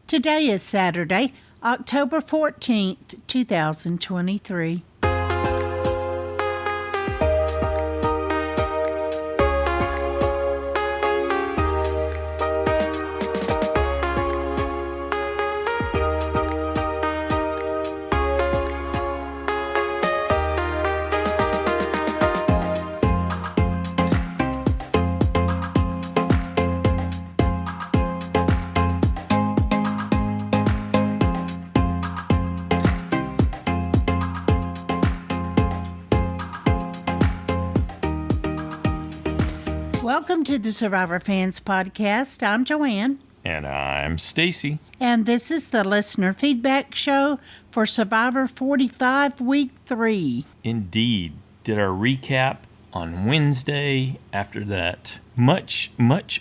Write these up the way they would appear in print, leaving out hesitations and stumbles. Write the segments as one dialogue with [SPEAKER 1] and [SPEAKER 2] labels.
[SPEAKER 1] Today is Saturday, October 14th, 2023. Welcome to the Survivor Fans Podcast. I'm Joanne.
[SPEAKER 2] And I'm Stacy.
[SPEAKER 1] And this is the listener feedback show for Survivor 45 Week 3.
[SPEAKER 2] Indeed. Did our recap on Wednesday after that much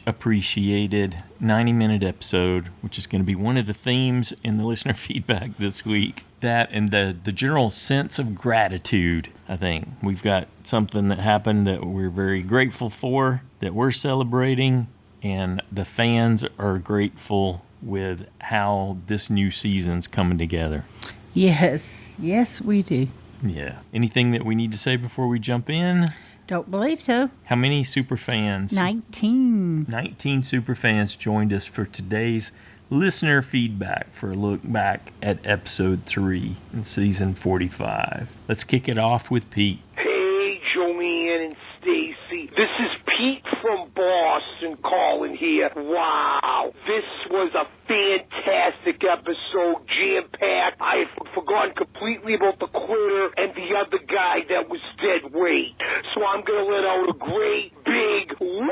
[SPEAKER 2] appreciated 90-minute episode, which is going to be one of the themes in the listener feedback this week. That and the general sense of gratitude, I think. We've got something that happened that we're very grateful for, that we're celebrating, and the fans are grateful with how this new season's coming together.
[SPEAKER 1] Yes, we do.
[SPEAKER 2] Yeah. Anything that we need to say before we jump in?
[SPEAKER 1] Don't believe so.
[SPEAKER 2] How many super fans?
[SPEAKER 1] 19.
[SPEAKER 2] 19 super fans joined us for today's listener feedback for a look back at episode 3 in season 45. Let's kick it off with Pete.
[SPEAKER 3] Hey, Joanne and Stacy. This is Pete from Boston calling here. Wow, this was a fantastic episode, jam-packed. I had forgotten completely about the quitter and the other guy that was dead weight. So I'm going to let out a great big woo!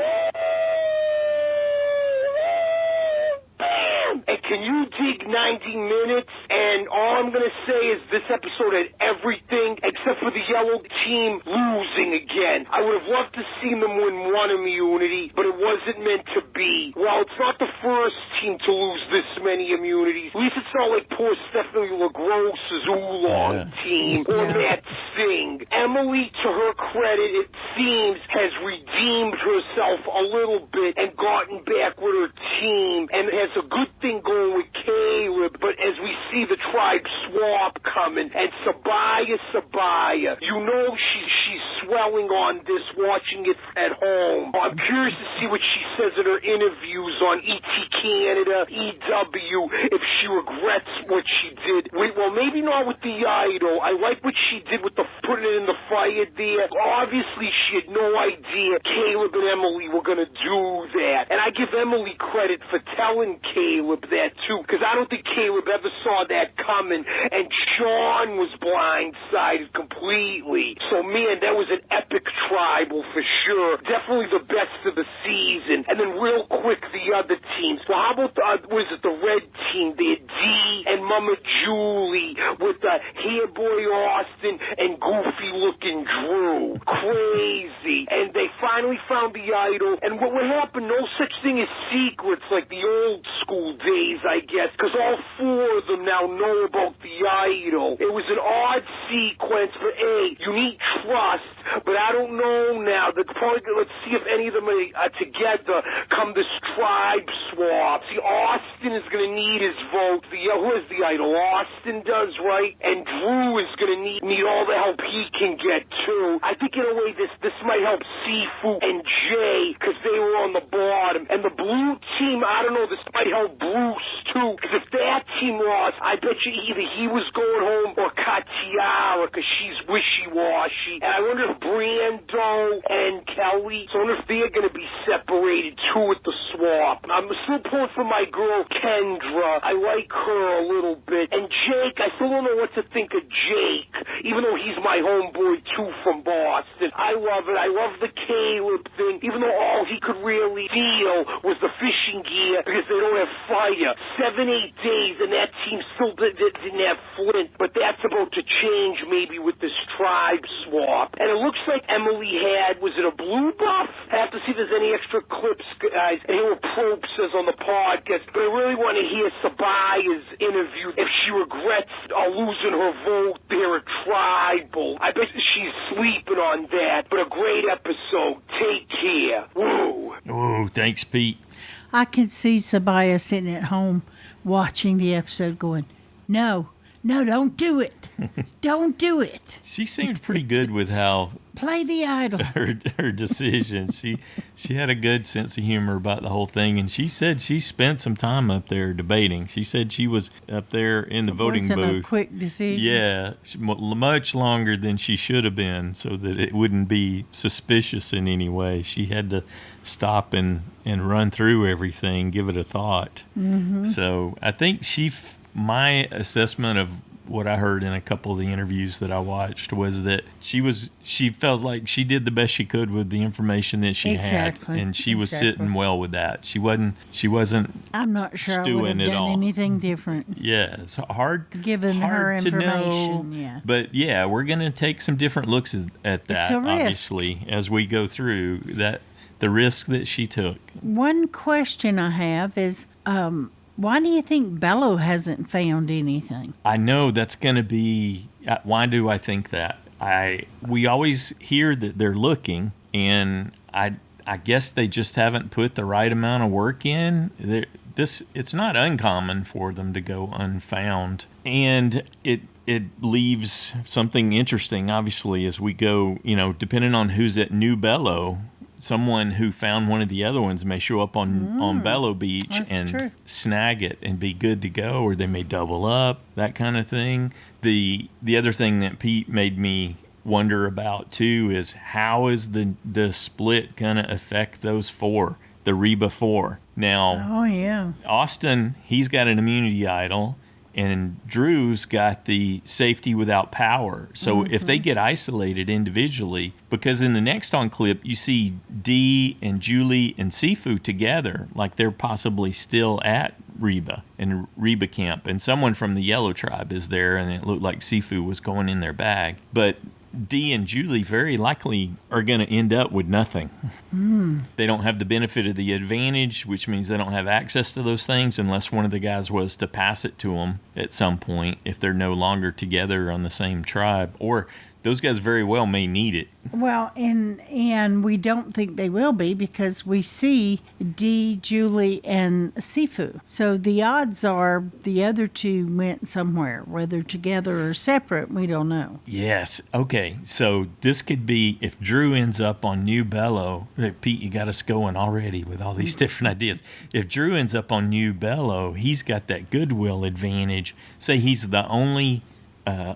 [SPEAKER 3] And can you dig 90 minutes? And all I'm going to say is this episode had everything except for the yellow team losing again. I would have loved to see them win one immunity, but it wasn't meant to be. Well, it's not the first team to lose this many immunities. At least it's not like poor Stephanie LaGrosse's Oolong team or Matt Singh. Emily, to her credit, it seems, has redeemed herself a little bit and gotten back with her team and has a good thing going with Caleb, but as we see the tribe swap coming, and Sabaya, you know she's swelling on this, watching it at home. I'm curious to see what she says in her interviews on ET Canada, EW, if she regrets what she did. Well, maybe not with the idol. I like what she did with the putting it in the fire there. Obviously, she had no idea Caleb and Emily were going to do that, and I give Emily credit for telling Caleb that too, because I don't think Caleb ever saw that coming, and Sean was blindsided completely. So man, that was an epic tribal for sure. Definitely the best of the season. And then real quick, the other teams. Well, how about the red team? They had Dee and Mama Julie with Hair Boy Austin and goofy looking Drew. Crazy. And they finally found the idol. And what happened? No such thing as secrets like the old school days, I guess, because all 4 of them now know about the idol. It was an odd sequence, but you need trust, but I don't know now. Let's see if any of them are together come this tribe swap. See, Austin is going to need his vote. Who is the idol? Austin does, right? And Drew is going to need all the help he can get, too. I think, in a way, this might help Sifu and Jay, because they were on the bottom. And the blue team, I don't know, this might help Bruce, too, because if that team lost, I bet you either he was going home or Katiara, because she's wishy-washy. And I wonder if Brando and Kelly, so I wonder if they're going to be separated, too, at the swap. I'm still pulling for my girl, Kendra. I like her a little bit. And Jake, I still don't know what to think of Jake, even though he's my homeboy, too, from Boston. I love it. I love the Caleb thing, even though all he could really deal was the fishing gear, because they don't have fire. 7-8 days, and that team still didn't have Flint, but that's about to change maybe with this tribe swap. And it looks like Emily was it a blue buff? I have to see if there's any extra clips, guys, and hear what Probe says on the podcast, but I really want to hear Sabaya's interview if she regrets losing her vote there at Tribal. I bet she's sleeping on that, but a great episode. Take care. Woo.
[SPEAKER 2] Oh, thanks, Pete.
[SPEAKER 1] I can see Sabaya sitting at home watching the episode going, no, don't do it. Don't do it.
[SPEAKER 2] She seemed pretty good with how
[SPEAKER 1] Play the idol.
[SPEAKER 2] her decisions. She had a good sense of humor about the whole thing, and she said she spent some time up there debating. She said she was up there in the voting
[SPEAKER 1] Wasn't
[SPEAKER 2] booth.
[SPEAKER 1] a quick decision.
[SPEAKER 2] Yeah, much longer than she should have been, so that it wouldn't be suspicious in any way. She had to stop and run through everything, give it a thought. Mm-hmm. So I think my assessment of what I heard in a couple of the interviews that I watched was that she felt like she did the best she could with the information that she had, and she was sitting well with that. She wasn't.
[SPEAKER 1] I'm not sure I would have done anything different.
[SPEAKER 2] Yeah, it's hard.
[SPEAKER 1] Given her
[SPEAKER 2] to
[SPEAKER 1] information,
[SPEAKER 2] know,
[SPEAKER 1] yeah.
[SPEAKER 2] But yeah, we're going to take some different looks at that, obviously, as we go through that. The risk that she took.
[SPEAKER 1] One question I have is, why do you think Bello hasn't found anything?
[SPEAKER 2] I know that's going to be. Why do I think that? We always hear that they're looking, and I guess they just haven't put the right amount of work in. It's not uncommon for them to go unfound, and it leaves something interesting. Obviously, as we go, depending on who's at New Bello. Someone who found one of the other ones may show up on Bello Beach and snag it and be good to go, or they may double up, that kind of thing. The other thing that Pete made me wonder about too is how is the split going to affect those four, the Reba 4. Now, Austin, he's got an immunity idol. And Drew's got the safety without power. So if they get isolated individually, because in the next on clip, you see Dee and Julie and Sifu together, like they're possibly still at Reba and Reba camp. And someone from the Yellow Tribe is there, and it looked like Sifu was going in their bag. But Dee and Julie very likely are going to end up with nothing. They don't have the benefit of the advantage, which means they don't have access to those things unless one of the guys was to pass it to them at some point if they're no longer together on the same tribe. Or those guys very well may need it.
[SPEAKER 1] Well, and we don't think they will be because we see Dee, Julie, and Sifu. So the odds are the other two went somewhere, whether together or separate, we don't know.
[SPEAKER 2] Yes. Okay. So this could be if Drew ends up on New Bello. Pete, you got us going already with all these different ideas. If Drew ends up on New Bello, he's got that goodwill advantage. Say he's the only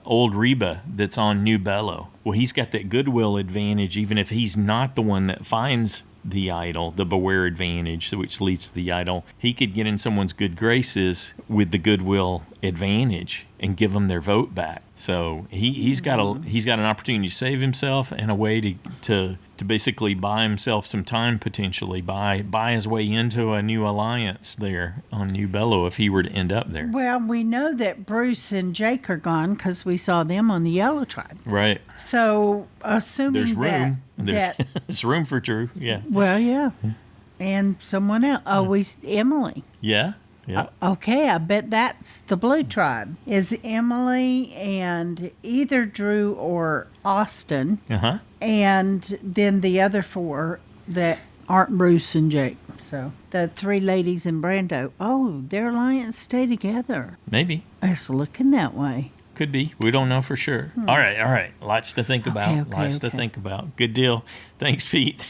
[SPEAKER 2] old Reba that's on New Bello. Well, he's got that goodwill advantage, even if he's not the one that finds the idol, the beware advantage, which leads to the idol. He could get in someone's good graces with the goodwill advantage and give them their vote back. So he's got an opportunity to save himself and a way to basically buy himself some time, potentially buy his way into a new alliance there on New Bello if he were to end up there.
[SPEAKER 1] Well, we know that Bruce and Jake are gone because we saw them on the Yellow Tribe.
[SPEAKER 2] Right.
[SPEAKER 1] So assuming
[SPEAKER 2] there's room. There's room for Drew. Yeah.
[SPEAKER 1] Well, yeah. And someone else. Emily.
[SPEAKER 2] Yeah. Yeah.
[SPEAKER 1] Okay, I bet that's the Blue Tribe. Is Emily and either Drew or Austin.
[SPEAKER 2] Uh-huh.
[SPEAKER 1] And then the other four that aren't Bruce and Jake. So the three ladies in Brando. Oh, their alliance stay together.
[SPEAKER 2] Maybe.
[SPEAKER 1] It's looking that way.
[SPEAKER 2] Could be. We don't know for sure. All right. Lots to think about. Lots to think about. Good deal. Thanks, Pete.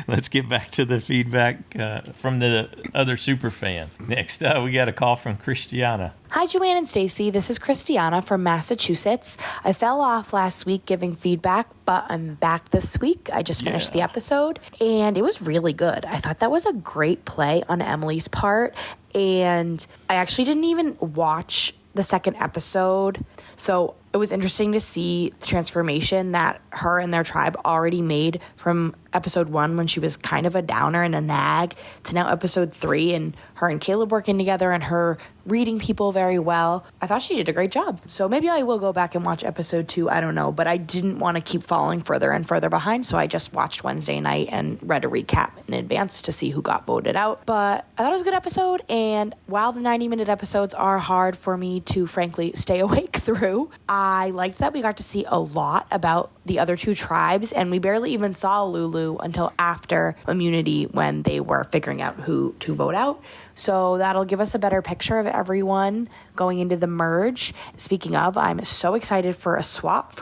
[SPEAKER 2] Let's get back to the feedback from the other super fans. Next, we got a call from Christiana.
[SPEAKER 4] Hi, Joanne and Stacy. This is Christiana from Massachusetts. I fell off last week giving feedback, but I'm back this week. I just finished the episode, and it was really good. I thought that was a great play on Emily's part, and I actually didn't even watch the second episode, so it was interesting to see the transformation that her and their tribe already made from episode 1 when she was kind of a downer and a nag to now episode 3 and her and Caleb working together and her reading people very well. I thought she did a great job. So maybe I will go back and watch episode 2. I don't know, but I didn't want to keep falling further and further behind, so I just watched Wednesday night and read a recap in advance to see who got voted out. But I thought it was a good episode, and while the 90-minute episodes are hard for me to frankly stay awake through, I liked that we got to see a lot about the other two tribes, and we barely even saw Lulu until after immunity when they were figuring out who to vote out. So that'll give us a better picture of everyone going into the merge. Speaking of, I'm so excited for a swap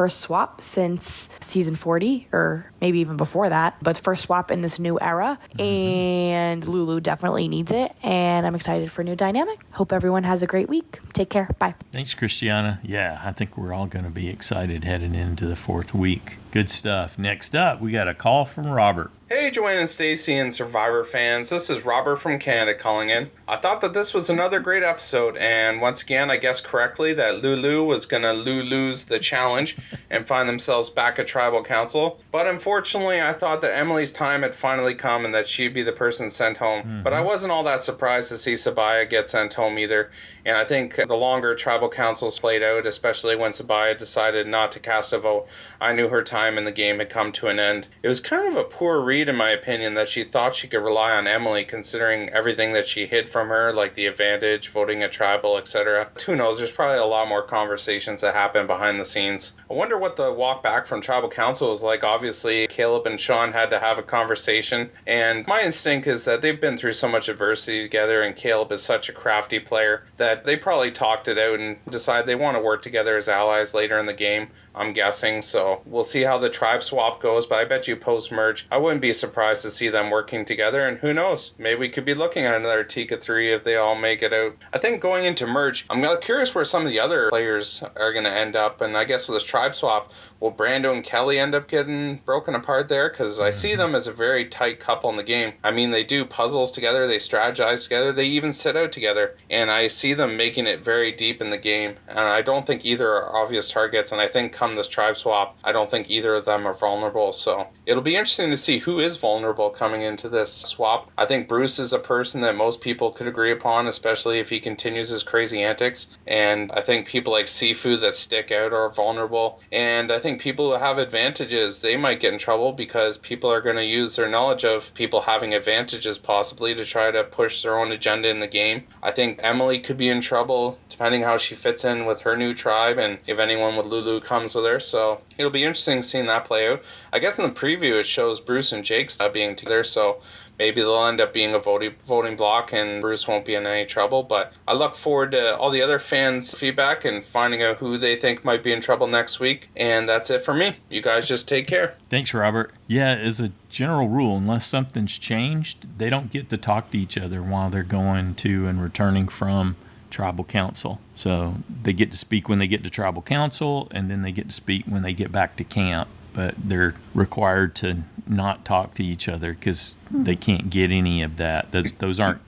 [SPEAKER 4] since season 40, or maybe even before that, but first swap in this new era. And Lulu definitely needs it, and I'm excited for a new dynamic. Hope everyone has a great week. Take care. Bye.
[SPEAKER 2] Thanks, Christiana. Yeah, I think we're all going to be excited heading into the fourth week. Good stuff. Next up, we got a call from Robert.
[SPEAKER 5] Hey, Joanne and Stacy and Survivor fans. This is Robert from Canada calling in. I thought that this was another great episode, and once again, I guessed correctly that Lulu was going to lose the challenge and find themselves back at Tribal Council. But unfortunately, I thought that Emily's time had finally come and that she'd be the person sent home. But I wasn't all that surprised to see Sabaya get sent home either. And I think the longer Tribal Councils played out, especially when Sabaya decided not to cast a vote, I knew her time in the game had come to an end. It was kind of a poor read, in my opinion, that she thought she could rely on Emily, considering everything that she hid from her, like the advantage, voting at Tribal, etc. Who knows, there's probably a lot more conversations that happen behind the scenes. I wonder what the walk back from Tribal Council was like. Obviously, Caleb and Sean had to have a conversation, and my instinct is that they've been through so much adversity together, and Caleb is such a crafty player that they probably talked it out and decided they want to work together as allies later in the game, I'm guessing. So we'll see how the tribe swap goes, but I bet you post-merge, I wouldn't be surprised to see them working together, and who knows, maybe we could be looking at another Tika 3 if they all make it out. I think going into merge, I'm curious where some of the other players are going to end up, and I guess with this tribe swap, will Brando and Kelly end up getting broken apart there? Because I see them as a very tight couple in the game. I mean, they do puzzles together, they strategize together, they even sit out together, and I see them making it very deep in the game, and I don't think either are obvious targets, and I think come this tribe swap, I don't think either of them are vulnerable, so it'll be interesting to see who is vulnerable coming into this swap. I think Bruce is a person that most people could agree upon, especially if he continues his crazy antics, and I think people like Sifu that stick out are vulnerable, and I think people who have advantages, they might get in trouble because people are going to use their knowledge of people having advantages possibly to try to push their own agenda in the game. I think Emily could be in trouble depending how she fits in with her new tribe and if anyone with Lulu comes with her, so it'll be interesting seeing that play out. I guess in the preview it shows Bruce and Jake being together, so maybe they'll end up being a voting block and Bruce won't be in any trouble. But I look forward to all the other fans' feedback and finding out who they think might be in trouble next week. And that's it for me. You guys just take care.
[SPEAKER 2] Thanks, Robert. Yeah, as a general rule, unless something's changed, they don't get to talk to each other while they're going to and returning from Tribal Council. So they get to speak when they get to Tribal Council, and then they get to speak when they get back to camp. But they're required to not talk to each other because they can't get any of that. Those aren't,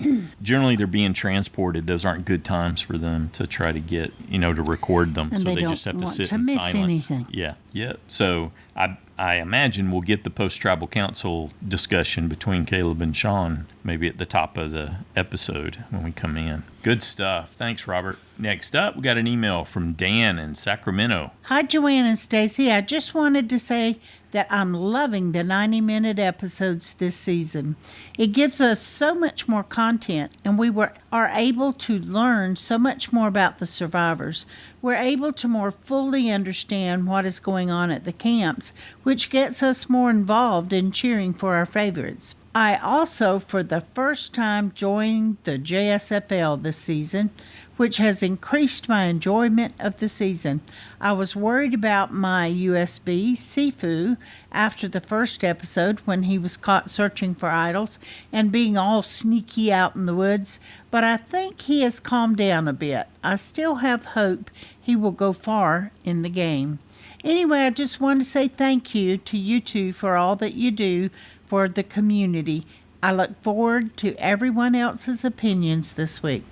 [SPEAKER 2] generally they're being transported. Those aren't good times for them to try to get, to record them.
[SPEAKER 1] And
[SPEAKER 2] so they
[SPEAKER 1] don't
[SPEAKER 2] just have to
[SPEAKER 1] want
[SPEAKER 2] sit
[SPEAKER 1] to
[SPEAKER 2] in
[SPEAKER 1] miss
[SPEAKER 2] silence.
[SPEAKER 1] anything.
[SPEAKER 2] Yeah. So I imagine we'll get the post-Tribal Council discussion between Caleb and Sean maybe at the top of the episode when we come in. Good stuff. Thanks, Robert. Next up, we got an email from Dan in Sacramento.
[SPEAKER 1] Hi, Joanne and Stacy. I just wanted to say that I'm loving the 90-minute episodes this season. It gives us so much more content, and we are able to learn so much more about the survivors. We're able to more fully understand what is going on at the camps, which gets us more involved in cheering for our favorites. I also, for the first time, joined the JSFL this season, which has increased my enjoyment of the season. I was worried about my USB, Sifu, after the first episode when he was caught searching for idols and being all sneaky out in the woods, but I think he has calmed down a bit. I still have hope he will go far in the game. Anyway, I just want to say thank you to you two for all that you do for the community. I look forward to everyone else's opinions this week.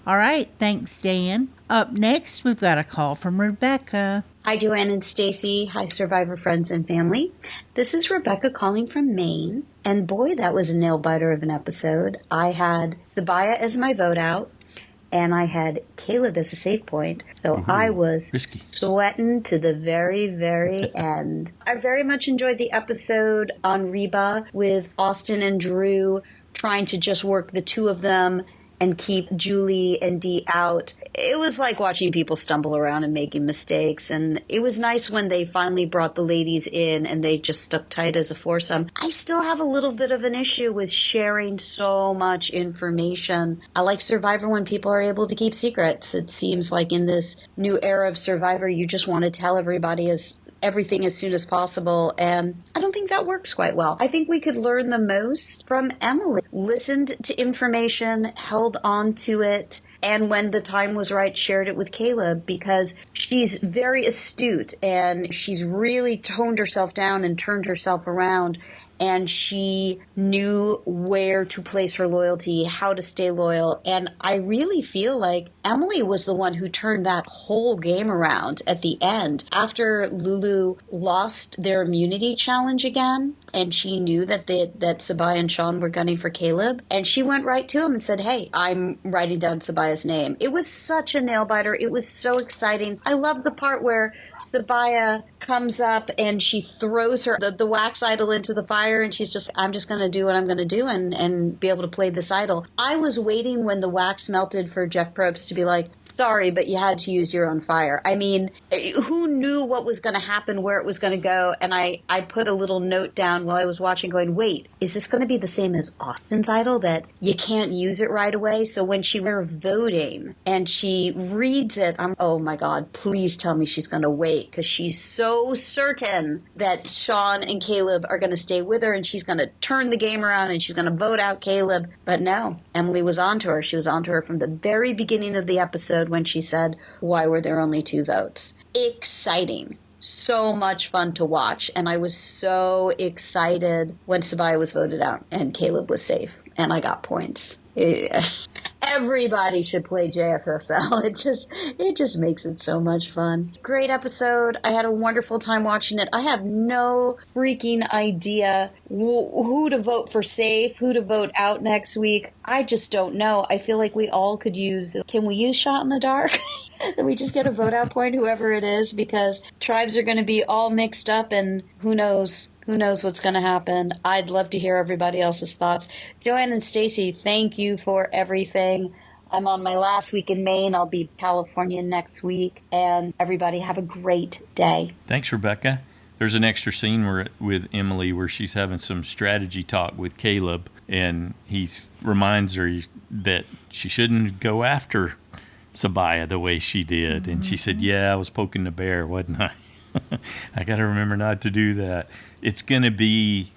[SPEAKER 1] All right, thanks, Dan. Up next, we've got a call from Rebecca.
[SPEAKER 6] Hi, Joanne and Stacy. Hi, Survivor friends and family. This is Rebecca calling from Maine. And boy, that was a nail-biter of an episode. I had Sabaya as my vote out, and I had Caleb as a save point. So I was sweating to the very, very end. I very much enjoyed the episode on Reba with Austin and Drew trying to just work the two of them and keep Julie and Dee out. It was like watching people stumble around and making mistakes. And it was nice when they finally brought the ladies in and they just stuck tight as a foursome. I still have a little bit of an issue with sharing so much information. I like Survivor when people are able to keep secrets. It seems like in this new era of Survivor, you just want to tell everybody everything as soon as possible, and I don't think that works quite well. I think we could learn the most from Emily. Listened to information, held on to it, and when the time was right, shared it with Caleb, because she's very astute and she's really toned herself down and turned herself around, and she knew where to place her loyalty, how to stay loyal. And I really feel like Emily was the one who turned that whole game around at the end. After Lulu lost their immunity challenge again, and she knew that Sabaya and Sean were gunning for Caleb, and she went right to him and said, hey, I'm writing down Sabaya's name. It was such a nail biter. It was so exciting. I love the part where Sabaya comes up and she throws the wax idol into the fire, and she's just, I'm just going to do what I'm going to do and be able to play this idol. I was waiting when the wax melted for Jeff Probst to be like, sorry, but you had to use your own fire. I mean, who knew what was going to happen, where it was going to go? And I put a little note down while I was watching going, wait, is this going to be the same as Austin's idol, that you can't use it right away? So when were voting and she reads it, oh my God, please tell me she's going to wait, because she's so certain that Sean and Caleb are going to stay with her and she's going to turn the game around and she's going to vote out Caleb. But no, Emily was onto her. She was onto her from the very beginning of the episode when she said, why were there only 2 votes? Exciting. So much fun to watch. And I was so excited when Sabaya was voted out and Caleb was safe and I got points. Everybody should play JFSL. It just makes it so much fun. Great episode. I had a wonderful time watching it. I have no freaking idea who to vote for safe, who to vote out next week. I just don't know. I feel like we all could use, can we use shot in the dark? That we just get a vote out point, whoever it is, because tribes are going to be all mixed up and who knows what's going to happen. I'd love to hear everybody else's thoughts. Joanne and Stacy, thank you for everything. I'm on my last week in Maine. I'll be in California next week. And everybody have a great day.
[SPEAKER 2] Thanks, Rebecca. There's an extra scene with Emily where she's having some strategy talk with Caleb, and he reminds her that she shouldn't go after Sabaya the way she did. Mm-hmm. And she said, yeah, I was poking the bear, wasn't I? I got to remember not to do that. It's going to be...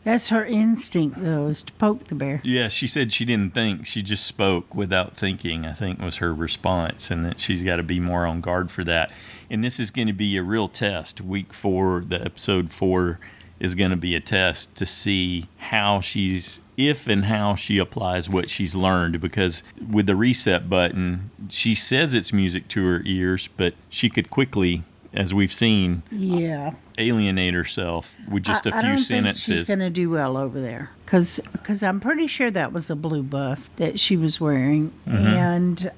[SPEAKER 1] That's her instinct, though, is to poke the bear.
[SPEAKER 2] Yeah, she said she didn't think. She just spoke without thinking, I think was her response, and that she's got to be more on guard for that. And this is going to be a real test. Week 4, the episode 4, is going to be a test to see if and how she applies what she's learned, because with the reset button, she says it's music to her ears, but she could quickly, as we've seen, alienate herself with just a few sentences.
[SPEAKER 1] I don't think she's going to do well over there, because I'm pretty sure that was a blue buff that she was wearing, and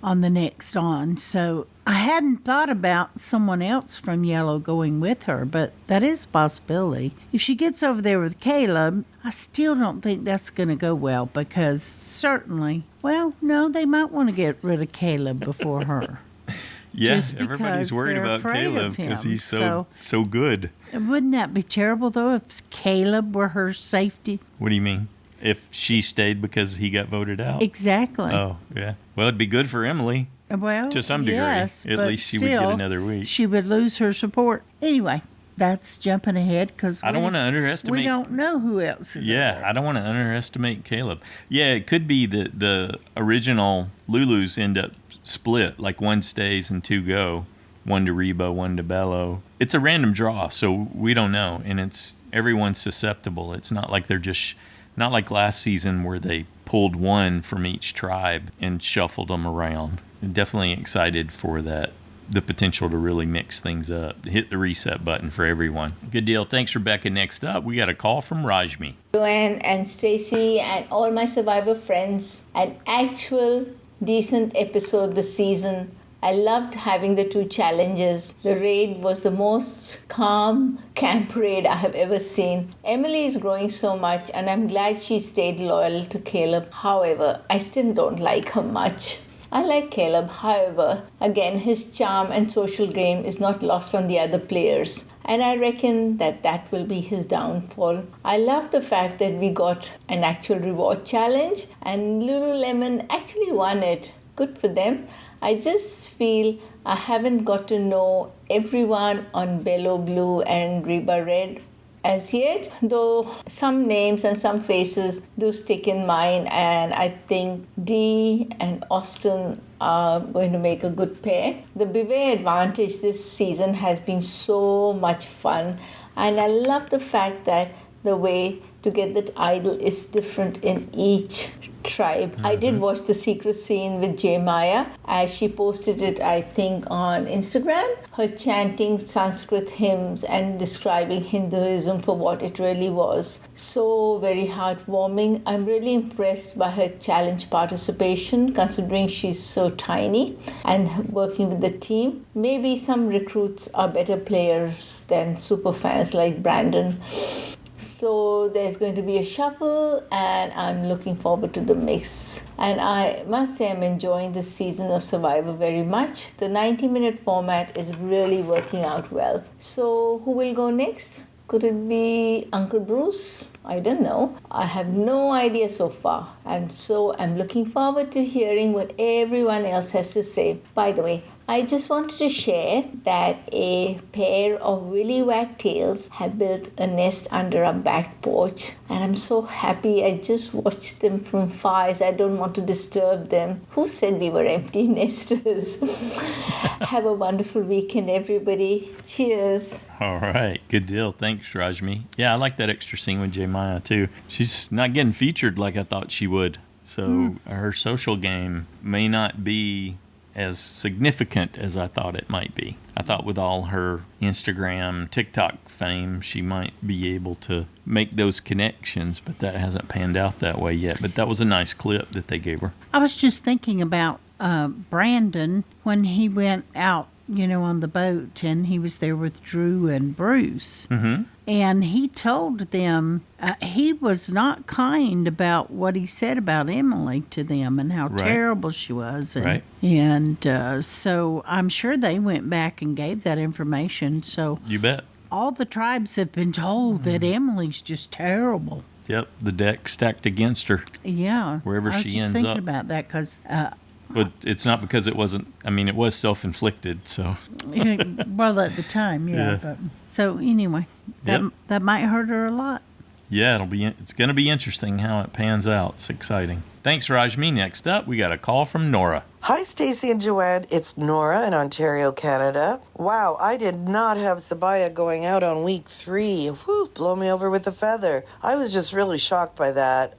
[SPEAKER 1] on the next on. So I hadn't thought about someone else from Yellow going with her, but that is a possibility. If she gets over there with Caleb, I still don't think that's going to go well, because certainly, they might want to get rid of Caleb before her.
[SPEAKER 2] Yeah, everybody's worried about Caleb because he's so good.
[SPEAKER 1] Wouldn't that be terrible, though, if Caleb were her safety?
[SPEAKER 2] What do you mean? If she stayed because he got voted out?
[SPEAKER 1] Exactly.
[SPEAKER 2] Oh, yeah. Well, it'd be good for Emily.
[SPEAKER 1] Well,
[SPEAKER 2] to some degree.
[SPEAKER 1] Yes,
[SPEAKER 2] at least she would get another week.
[SPEAKER 1] She would lose her support. Anyway, that's jumping ahead because
[SPEAKER 2] I don't want to underestimate.
[SPEAKER 1] We don't know who else is.
[SPEAKER 2] Yeah, I don't want to underestimate Caleb. Yeah, it could be that the original Lulus end up split, like 1 stays and 2 go. 1 to Reba, 1 to Bello. It's a random draw, so we don't know, and everyone's susceptible. It's not like not like last season where they pulled 1 from each tribe and shuffled them around. I'm definitely excited for that, the potential to really mix things up, hit the reset button for everyone. Good deal. Thanks, Rebecca. Next up, we got a call from Rashmi.
[SPEAKER 7] Joanne and Stacy and all my Survivor friends, an actual decent episode this season. I loved having the two challenges. The raid was the most calm camp raid I have ever seen. Emily is growing so much, and I'm glad she stayed loyal to Caleb. However, I still don't like her much. I like Caleb, however, again, his charm and social game is not lost on the other players. And I reckon that will be his downfall. I love the fact that we got an actual reward challenge and Lululemon actually won it. Good for them. I just feel I haven't got to know everyone on Bello Blue and Reba Red as yet, though some names and some faces do stick in mind, and I think Dee and Austin are going to make a good pair. The Beware Advantage this season has been so much fun, and I love the fact that the way to get that idol is different in each tribe. I did watch the secret scene with J Maya as she posted it, I think, on Instagram. Her chanting Sanskrit hymns and describing Hinduism for what it really was. So very heartwarming. I'm really impressed by her challenge participation considering she's so tiny and working with the team. Maybe some recruits are better players than superfans like Brandon. So there's going to be a shuffle and I'm looking forward to the mix. And I must say I'm enjoying this season of Survivor very much. The 90-minute format is really working out well. So who will go next? Could it be Uncle Bruce? I don't know. I have no idea so far. And so I'm looking forward to hearing what everyone else has to say. By the way, I just wanted to share that a pair of willy wagtails have built a nest under our back porch. And I'm so happy. I just watched them from far as I don't want to disturb them. Who said we were empty nesters? Have a wonderful weekend, everybody. Cheers.
[SPEAKER 2] All right. Good deal. Thanks, Rashmi. Yeah, I like that extra scene with J Maya, too. She's not getting featured like I thought she would. So her social game may not be as significant as I thought it might be. I thought with all her Instagram, TikTok fame, she might be able to make those connections, but that hasn't panned out that way yet. But that was a nice clip that they gave her.
[SPEAKER 1] I was just thinking about Brandon when he went out, on the boat, and he was there with Drew and Bruce. Mm-hmm. And he told them he was not kind about what he said about Emily to them and how terrible she was. And, so I'm sure they went back and gave that information. So
[SPEAKER 2] you bet. All
[SPEAKER 1] the tribes have been told that Emily's just terrible.
[SPEAKER 2] Yep, the deck stacked against her.
[SPEAKER 1] Yeah.
[SPEAKER 2] Wherever she ends up. I was just
[SPEAKER 1] thinking about that because...
[SPEAKER 2] but it's not because it wasn't, it was self-inflicted, so.
[SPEAKER 1] Well, at the time, yeah. But, so anyway, that might hurt her a lot.
[SPEAKER 2] Yeah, it's going to be interesting how it pans out. It's exciting. Thanks, Rashmi. Next up, we got a call from Nora.
[SPEAKER 8] Hi, Stacey and Joanne. It's Nora in Ontario, Canada. Wow, I did not have Sabaya going out on week 3. Whew, blow me over with a feather. I was just really shocked by that.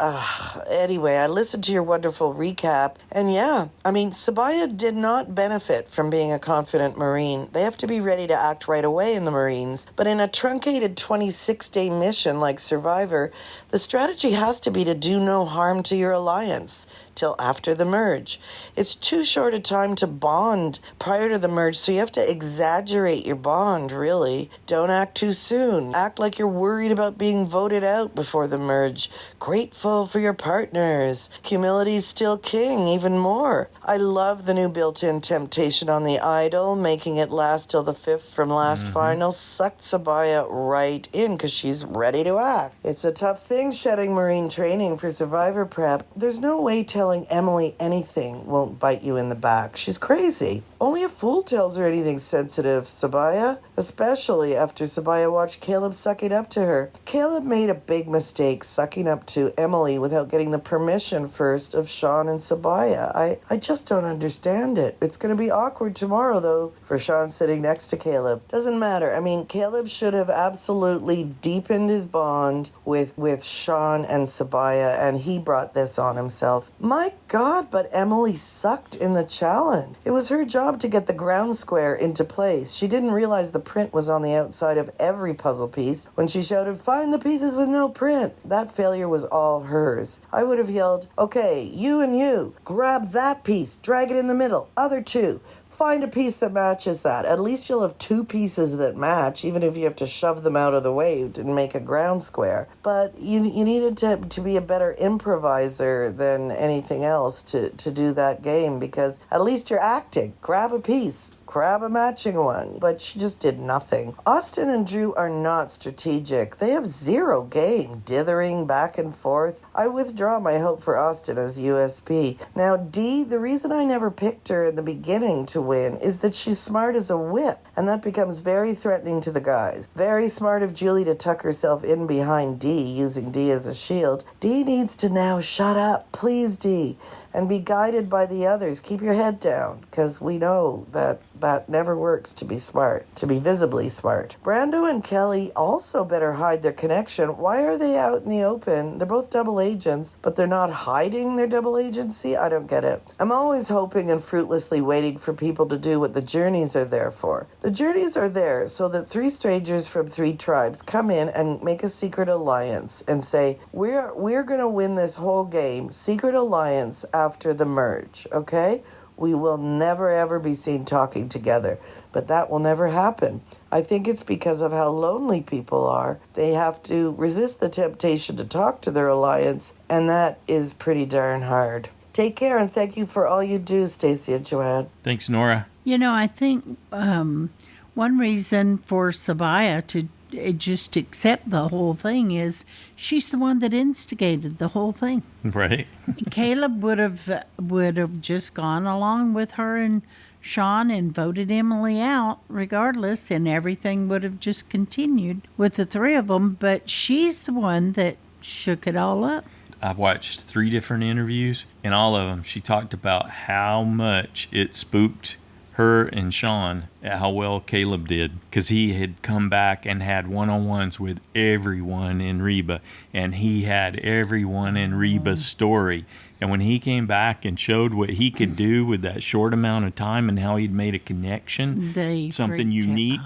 [SPEAKER 8] Anyway, I listened to your wonderful recap. And Sabaya did not benefit from being a confident Marine. They have to be ready to act right away in the Marines. But in a truncated 26-day mission like Survivor, the strategy has to be to do no harm to your alliance till after the merge. It's too short a time to bond prior to the merge, so you have to exaggerate your bond, really. Don't act too soon. Act like you're worried about being voted out before the merge. Grateful for your partners. Humility's still king, even more. I love the new built-in temptation on the idol, making it last till the 5th from last final. Sucked Sabaya right in because she's ready to act. It's a tough thing shedding Marine training for Survivor prep. There's no way telling Emily anything won't bite you in the back. She's crazy. Only a fool tells her anything sensitive, Sabaya. Especially after Sabaya watched Caleb sucking up to her. Caleb made a big mistake sucking up to Emily without getting the permission first of Sean and Sabaya. I just don't understand it. It's going to be awkward tomorrow, though, for Sean sitting next to Caleb. Doesn't matter. Caleb should have absolutely deepened his bond with Sean and Sabaya, and he brought this on himself. My God, but Emily sucked in the challenge. It was her job to get the ground square into place. She didn't realize the print was on the outside of every puzzle piece when she shouted, "Find the pieces with no print." That failure was all hers. I would have yelled, "Okay, you and you, grab that piece, drag it in the middle, other two. find a piece that matches that. At least you'll have two pieces that match, even if you have to shove them out of the way to make a ground square. But you needed to be a better improviser than anything else to do that game, because at least you're acting. Grab a piece. Grab a matching one. But she just did nothing. Austin and Drew are not strategic. They have zero game, dithering back and forth. I withdraw my hope for Austin as USP. Now, Dee, the reason I never picked her in the beginning to win is that she's smart as a whip, and that becomes very threatening to the guys. Very smart of Julie to tuck herself in behind Dee, using Dee as a shield. Dee needs to now shut up, please, Dee, and be guided by the others. Keep your head down, because we know that never works to be smart, to be visibly smart. Brando and Kelly also better hide their connection. Why are they out in the open? They're both double agents, but they're not hiding their double agency? I don't get it. I'm always hoping and fruitlessly waiting for people to do what the journeys are there for. The journeys are there so that three strangers from three tribes come in and make a secret alliance and say, we're going to win this whole game, secret alliance, after the merge, okay? We will never, ever be seen talking together. But that will never happen. I think it's because of how lonely people are. They have to resist the temptation to talk to their alliance, and that is pretty darn hard. Take care, and thank you for all you do, Stacey and Joanne.
[SPEAKER 2] Thanks, Nora.
[SPEAKER 1] You know, I think one reason for Sabaya to just accept the whole thing is she's the one that instigated the whole thing.
[SPEAKER 2] Right.
[SPEAKER 1] Caleb would have just gone along with her and Sean and voted Emily out regardless, and everything would have just continued with the three of them. But she's the one that shook it all up.
[SPEAKER 2] I've watched 3 different interviews, and all of them, she talked about how much it spooked her and Sean at how well Caleb did, because he had come back and had one-on-ones with everyone in Reba, and he had everyone in Reba's story. And when he came back and showed what he could do with that short amount of time and how he'd made a connection, something unique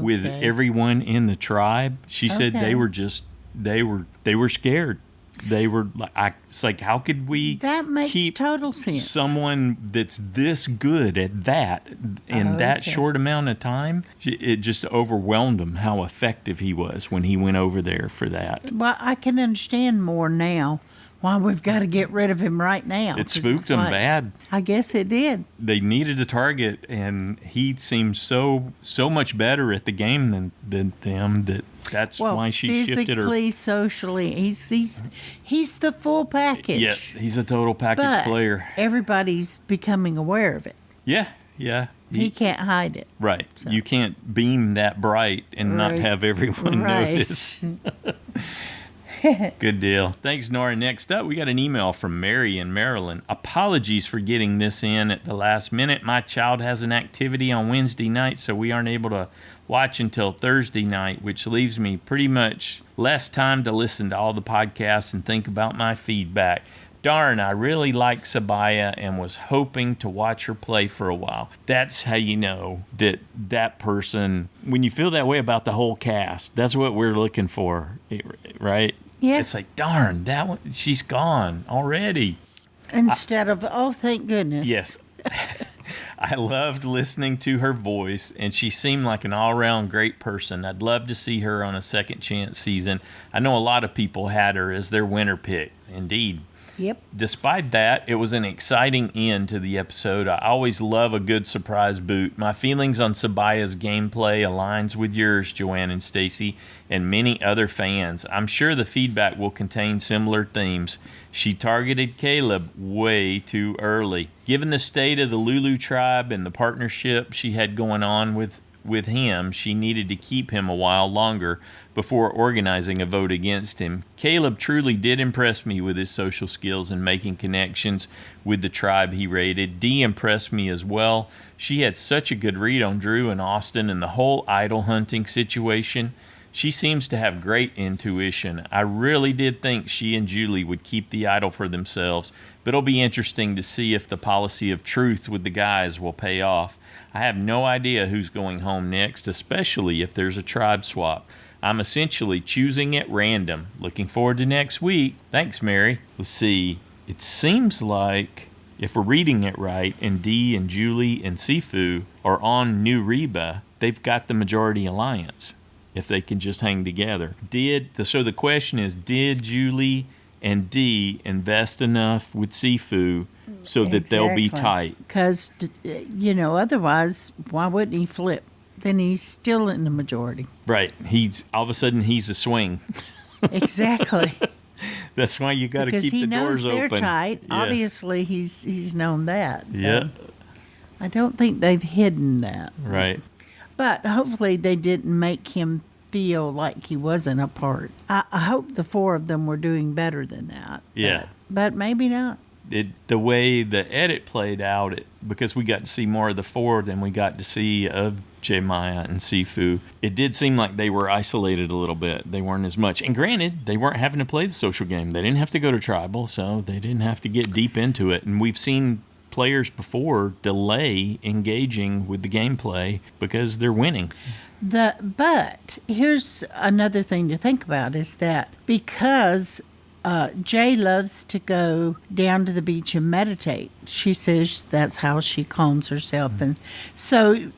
[SPEAKER 2] with everyone in the tribe, she said they were scared. They were like, it's like, how could we keep
[SPEAKER 1] total sense.
[SPEAKER 2] Someone that's this good at that in that short amount of time? It just overwhelmed them how effective he was when he went over there for that.
[SPEAKER 1] Well, I can understand more now why we've got to get rid of him right now.
[SPEAKER 2] It spooked them bad.
[SPEAKER 1] I guess it did.
[SPEAKER 2] They needed a target, and he seemed so much better at the game than them that's why she shifted her.
[SPEAKER 1] Physically, socially, he's the full package.
[SPEAKER 2] Yeah, he's a total package player.
[SPEAKER 1] Everybody's becoming aware of it.
[SPEAKER 2] Yeah.
[SPEAKER 1] He can't hide it.
[SPEAKER 2] Right. So. You can't beam that bright and not have everyone notice. Good deal. Thanks, Nora. Next up, we got an email from Mary in Maryland. Apologies for getting this in at the last minute. My child has an activity on Wednesday night, so we aren't able to watch until Thursday night, which leaves me pretty much less time to listen to all the podcasts and think about my feedback. Darn, I really like Sabaya and was hoping to watch her play for a while. That's how you know that person, when you feel that way about the whole cast, that's what we're looking for, right?
[SPEAKER 1] Yeah.
[SPEAKER 2] It's like, darn, that one, she's gone already.
[SPEAKER 1] Instead of, oh, thank goodness.
[SPEAKER 2] Yes. I loved listening to her voice, and she seemed like an all-around great person. I'd love to see her on a second chance season. I know a lot of people had her as their winner pick. Indeed.
[SPEAKER 1] Yep.
[SPEAKER 2] Despite that, it was an exciting end to the episode. I always love a good surprise boot. My feelings on Sabaya's gameplay aligns with yours, Joanne and Stacy, and many other fans. I'm sure the feedback will contain similar themes. She targeted Caleb way too early. Given the state of the Lulu tribe and the partnership she had going on with him, she needed to keep him a while longer before organizing a vote against him. Caleb truly did impress me with his social skills and making connections with the tribe he raided. Dee impressed me as well. She had such a good read on Drew and Austin and the whole idol hunting situation. She seems to have great intuition. I really did think she and Julie would keep the idol for themselves, but it'll be interesting to see if the policy of truth with the guys will pay off. I have no idea who's going home next, especially if there's a tribe swap. I'm essentially choosing at random. Looking forward to next week. Thanks, Mary. Let's see. It seems like, if we're reading it right, and Dee and Julie and Sifu are on New Reba, they've got the majority alliance if they can just hang together. So the question is, did Julie and Dee invest enough with Sifu so that they'll be tight?
[SPEAKER 1] Because, otherwise, why wouldn't he flip? Then he's still in the majority.
[SPEAKER 2] Right. All of a sudden, he's a swing.
[SPEAKER 1] Exactly.
[SPEAKER 2] That's why you got to keep the doors open.
[SPEAKER 1] Because he knows they're tight. Yes. Obviously, he's known that. So yeah. I don't think they've hidden that.
[SPEAKER 2] Right.
[SPEAKER 1] But hopefully they didn't make him feel like he wasn't a part. I hope the four of them were doing better than that.
[SPEAKER 2] Yeah.
[SPEAKER 1] But maybe not.
[SPEAKER 2] The way the edit played out, because we got to see more of the four than we got to see of Jemiah and Sifu, it did seem like they were isolated a little bit. They weren't as much. And granted, they weren't having to play the social game. They didn't have to go to tribal, so they didn't have to get deep into it. And we've seen players before delay engaging with the gameplay because they're winning.
[SPEAKER 1] But here's another thing to think about is that because Jay loves to go down to the beach and meditate. She says that's how she calms herself. And so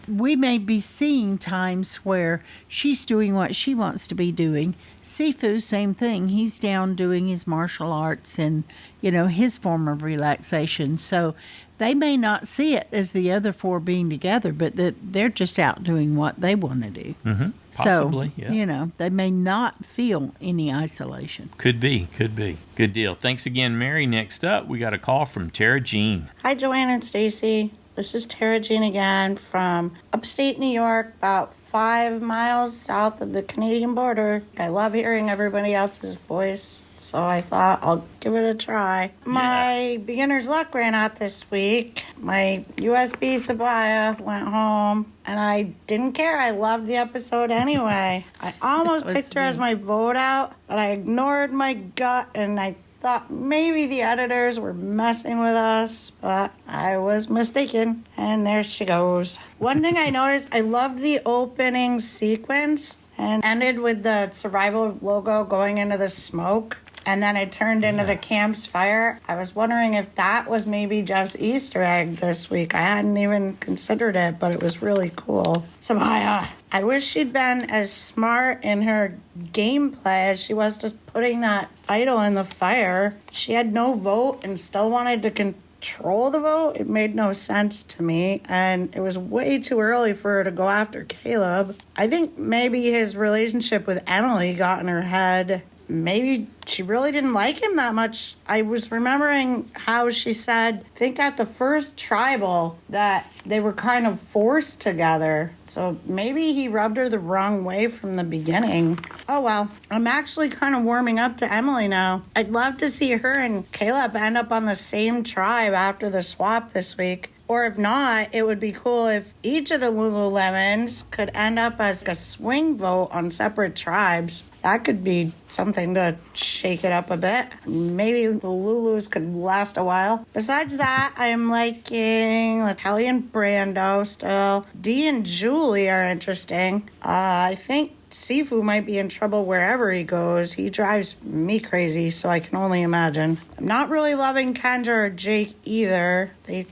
[SPEAKER 1] we may be seeing times where she's doing what she wants to be doing. Sifu, same thing. He's down doing his martial arts and, his form of relaxation. So they may not see it as the other four being together, but they're just out doing what they want to do.
[SPEAKER 2] Mm-hmm. Possibly,
[SPEAKER 1] so,
[SPEAKER 2] yeah.
[SPEAKER 1] They may not feel any isolation.
[SPEAKER 2] Could be. Good deal. Thanks again, Mary. Next up, we got a call from Tara Jean.
[SPEAKER 9] Hi, Joanne and Stacy. This is Tara Jean again from upstate New York, about 5 miles south of the Canadian border. I love hearing everybody else's voice, so I thought I'll give it a try. Yeah. My beginner's luck ran out this week. My USB Sabaya went home, and I didn't care. I loved the episode anyway. I almost picked her as my vote out, but I ignored my gut, and I thought maybe the editors were messing with us, but I was mistaken, and there she goes. One thing I noticed, I loved the opening sequence and ended with the survival logo going into the smoke, and then it turned into the camp's fire. I was wondering if that was maybe Jeff's Easter egg this week. I hadn't even considered it, but it was really cool. Sabaya, I wish she'd been as smart in her gameplay as she was just putting that idol in the fire. She had no vote and still wanted to control the vote. It made no sense to me, and it was way too early for her to go after Caleb. I think maybe his relationship with Emily got in her head. Maybe she really didn't like him that much. I was remembering how she said, I think at the first tribal, that they were kind of forced together. So maybe he rubbed her the wrong way from the beginning. Oh well, I'm actually kind of warming up to Emily now. I'd love to see her and Caleb end up on the same tribe after the swap this week. Or if not, it would be cool if each of the Lululemons could end up as a swing vote on separate tribes. That could be something to shake it up a bit. Maybe the Lulus could last a while. Besides that, I'm liking Kelly and Brando still. Dee and Julie are interesting. I think Sifu might be in trouble wherever he goes. He drives me crazy, so I can only imagine. I'm not really loving Kendra or Jake either.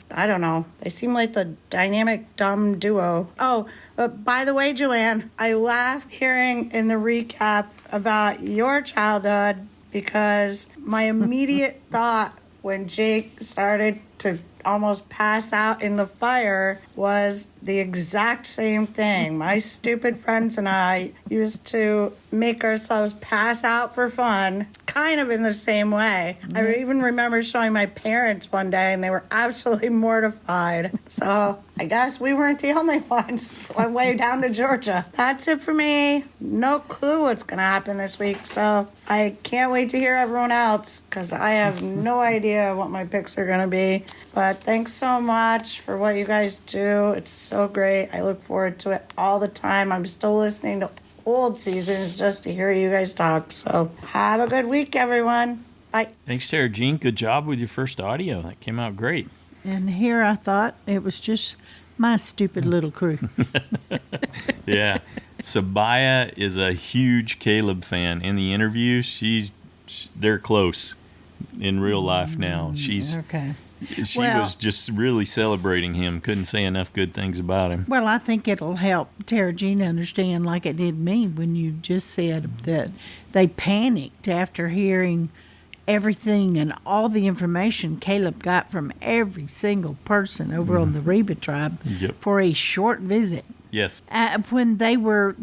[SPEAKER 9] I don't know. They seem like the dynamic dumb duo. Oh, but by the way, Joanne, I laughed hearing in the recap about your childhood because my immediate thought when Jake started to almost pass out in the fire was the exact same thing. My stupid friends and I used to make ourselves pass out for fun, kind of in the same way. Mm-hmm. I even remember showing my parents one day, and they were absolutely mortified. So I guess we weren't the only ones. Went way down to Georgia. That's it for me. No clue what's going to happen this week, so I can't wait to hear everyone else, because I have no idea what my picks are going to be. But thanks so much for what you guys do. It's so great. I look forward to it all the time. I'm still listening to old seasons just to hear you guys talk. So have a good week, everyone. Bye.
[SPEAKER 2] Thanks, Tara Jean. Good job with your first audio. That came out great.
[SPEAKER 1] And here I thought it was just my stupid little crew.
[SPEAKER 2] Yeah. Sabaya is a huge Caleb fan. In the interview, they're close in real life now. She's
[SPEAKER 1] okay.
[SPEAKER 2] She
[SPEAKER 1] Well-
[SPEAKER 2] was just really celebrating him. Couldn't say enough good things about him.
[SPEAKER 1] Well, I think it'll help Tara Jean understand, like it did me when you just said that they panicked after hearing everything and all the information Caleb got from every single person over on the Reba tribe
[SPEAKER 2] Yep.
[SPEAKER 1] for a short visit.
[SPEAKER 2] Yes.
[SPEAKER 1] When they were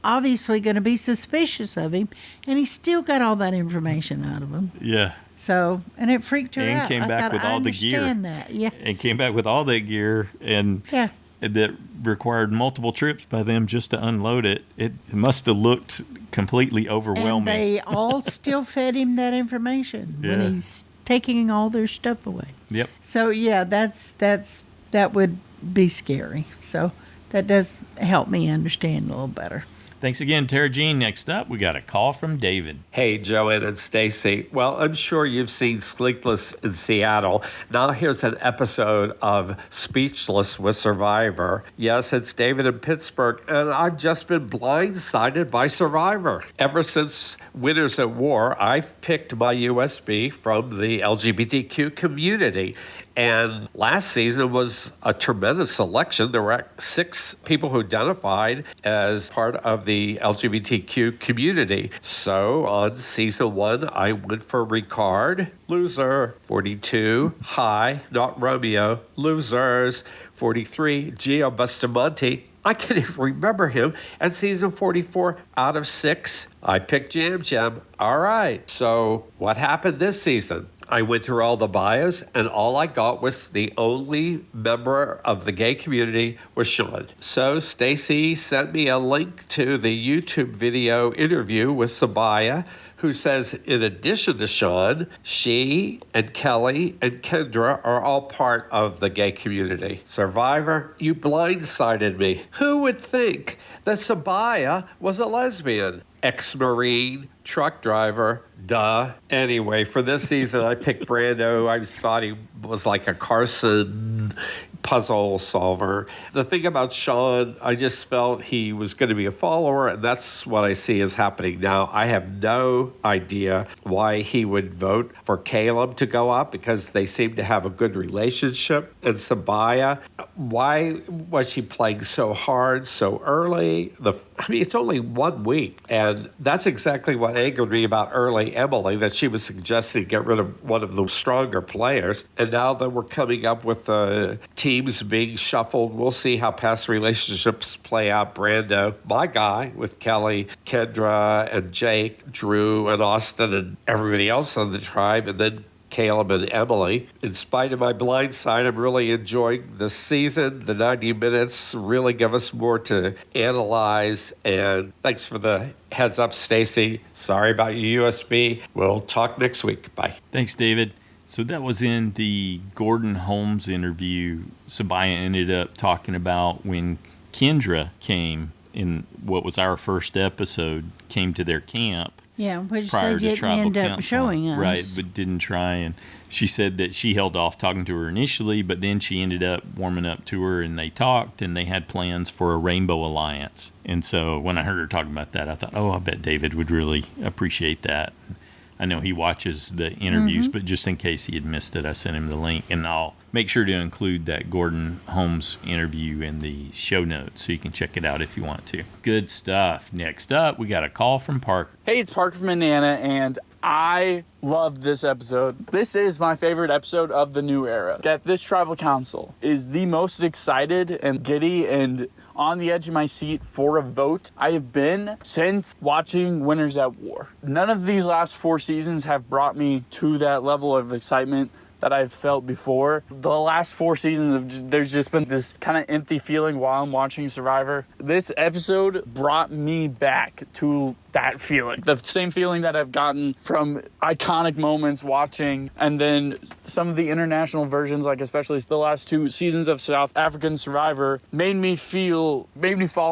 [SPEAKER 1] obviously going to be suspicious of him, and he still got all that information out of them.
[SPEAKER 2] Yeah.
[SPEAKER 1] So, and it freaked her
[SPEAKER 2] And
[SPEAKER 1] out.
[SPEAKER 2] came
[SPEAKER 1] I
[SPEAKER 2] back
[SPEAKER 1] thought,
[SPEAKER 2] with
[SPEAKER 1] I
[SPEAKER 2] all the gear.
[SPEAKER 1] understand that. Yeah.
[SPEAKER 2] And came back with all that gear, and
[SPEAKER 1] Yeah.
[SPEAKER 2] that required multiple trips by them just to unload it. It must have looked completely
[SPEAKER 1] And
[SPEAKER 2] overwhelming.
[SPEAKER 1] they all still fed him that information when
[SPEAKER 2] Yeah.
[SPEAKER 1] he's taking all their stuff away.
[SPEAKER 2] Yep.
[SPEAKER 1] So yeah, that would be scary. So that does help me understand a little better.
[SPEAKER 2] Thanks again, Tara Jean. Next up, we got a call from David.
[SPEAKER 10] Hey, Joanne and Stacy. Well, I'm sure you've seen Sleepless in Seattle. Now here's an episode of Speechless with Survivor. Yes, it's David in Pittsburgh, and I've just been blindsided by Survivor. Ever since Winners at War, I've picked my USB from the LGBTQ community. And last season was a tremendous selection. There were 6 people who identified as part of the LGBTQ community. So on season 1, I went for Ricard, loser, 42, Hi, not Romeo, losers, 43, Gio Bustamante. I can't even remember him. And season 44 out of 6, I picked Jam Jam. All right. So what happened this season? I went through all the bios, and all I got was the only member of the gay community was Sean. So Stacy sent me a link to the YouTube video interview with Sabaya, who says in addition to Sean, she and Kelly and Kendra are all part of the gay community. Survivor, you blindsided me. Who would think that Sabaya was a lesbian? Ex-Marine, truck driver, duh. Anyway, for this season, I picked Brando. I thought he was like a Carson puzzle solver. The thing about Sean, I just felt he was going to be a follower, and that's what I see is happening now. I have no idea why he would vote for Caleb to go up, because they seem to have a good relationship. And Sabaya, why was she playing so hard so early? It's only 1 week, and that's exactly what angered me about early Emily, that she was suggesting get rid of one of the stronger players. And now that we're coming up with teams being shuffled, we'll see how past relationships play out. Brando, my guy, with Kelly, Kendra, and Jake, Drew, and Austin, and everybody else on the tribe, and then Caleb and Emily. In spite of my blind side, I'm really enjoying the season. The 90 minutes really give us more to analyze. And thanks for the heads up, Stacy. Sorry about your USB. We'll talk next week. Bye.
[SPEAKER 2] Thanks, David. So that was in the Gordon Holmes interview. Sabaya ended up talking about when Kendra came in what was our first episode, came to their camp.
[SPEAKER 1] Yeah, which
[SPEAKER 2] Prior
[SPEAKER 1] they
[SPEAKER 2] to
[SPEAKER 1] didn't
[SPEAKER 2] tribal
[SPEAKER 1] end up
[SPEAKER 2] council.
[SPEAKER 1] showing us.
[SPEAKER 2] Right, but didn't try. And she said that she held off talking to her initially, but then she ended up warming up to her, and they talked, and they had plans for a Rainbow Alliance. And so when I heard her talking about that, I thought, I bet David would really appreciate that. I know he watches the interviews, but just in case he had missed it, I sent him the link, and I'll make sure to include that Gordon Holmes interview in the show notes so you can check it out if you want to. Good stuff. Next up, we got a call from Parker.
[SPEAKER 11] Hey, it's Parker from Indiana, and I love this episode. This is my favorite episode of the new era. That this tribal council is the most excited and giddy and on the edge of my seat for a vote I have been since watching Winners at War. None of these last 4 seasons have brought me to that level of excitement that I've felt before. The last 4 seasons, there's just been this kind of empty feeling while I'm watching Survivor. This episode brought me back to that feeling. The same feeling that I've gotten from iconic moments watching, and then some of the international versions, like especially the last 2 seasons of South African Survivor, made me fall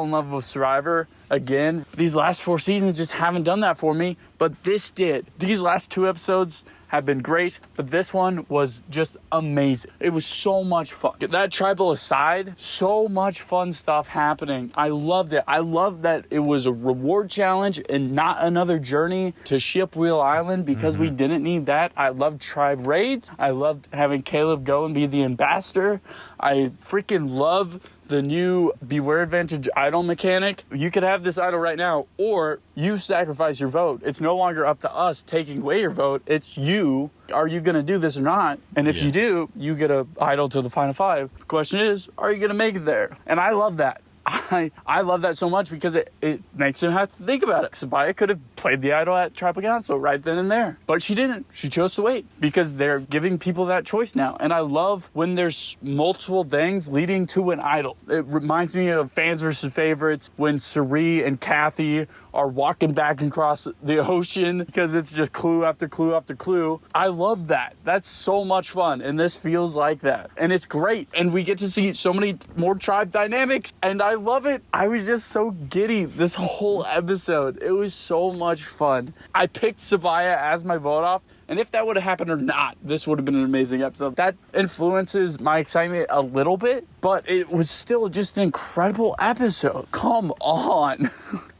[SPEAKER 11] in love with Survivor again. These last 4 seasons just haven't done that for me, but this did. These last 2 episodes have been great, but this one was just amazing. It was so much fun. That tribal aside, so much fun stuff happening. I loved it. I loved that it was a reward challenge and not another journey to Ship Wheel Island because we didn't need that. I loved tribe raids. I loved having Caleb go and be the ambassador. I freaking love the new Beware Advantage idol mechanic. You could have this idol right now, or you sacrifice your vote. It's no longer up to us taking away your vote. It's you. Are you going to do this or not? And if you do, you get a idol to the final 5. The question is, are you going to make it there? And I love that. I love that so much because it makes him have to think about it. Sabaya could have played the idol at Tribal Council right then and there, but she didn't. She chose to wait because they're giving people that choice now. And I love when there's multiple things leading to an idol. It reminds me of Fans versus Favorites when Sari and Kathy are walking back across the ocean because it's just clue after clue after clue. I love that. That's so much fun, and this feels like that. And it's great, and we get to see so many more tribe dynamics, and I love it. I was just so giddy this whole episode. It was so much fun. I picked Sabaya as my vote off, and if that would have happened or not, this would have been an amazing episode. That influences my excitement a little bit, but it was still just an incredible episode. Come on.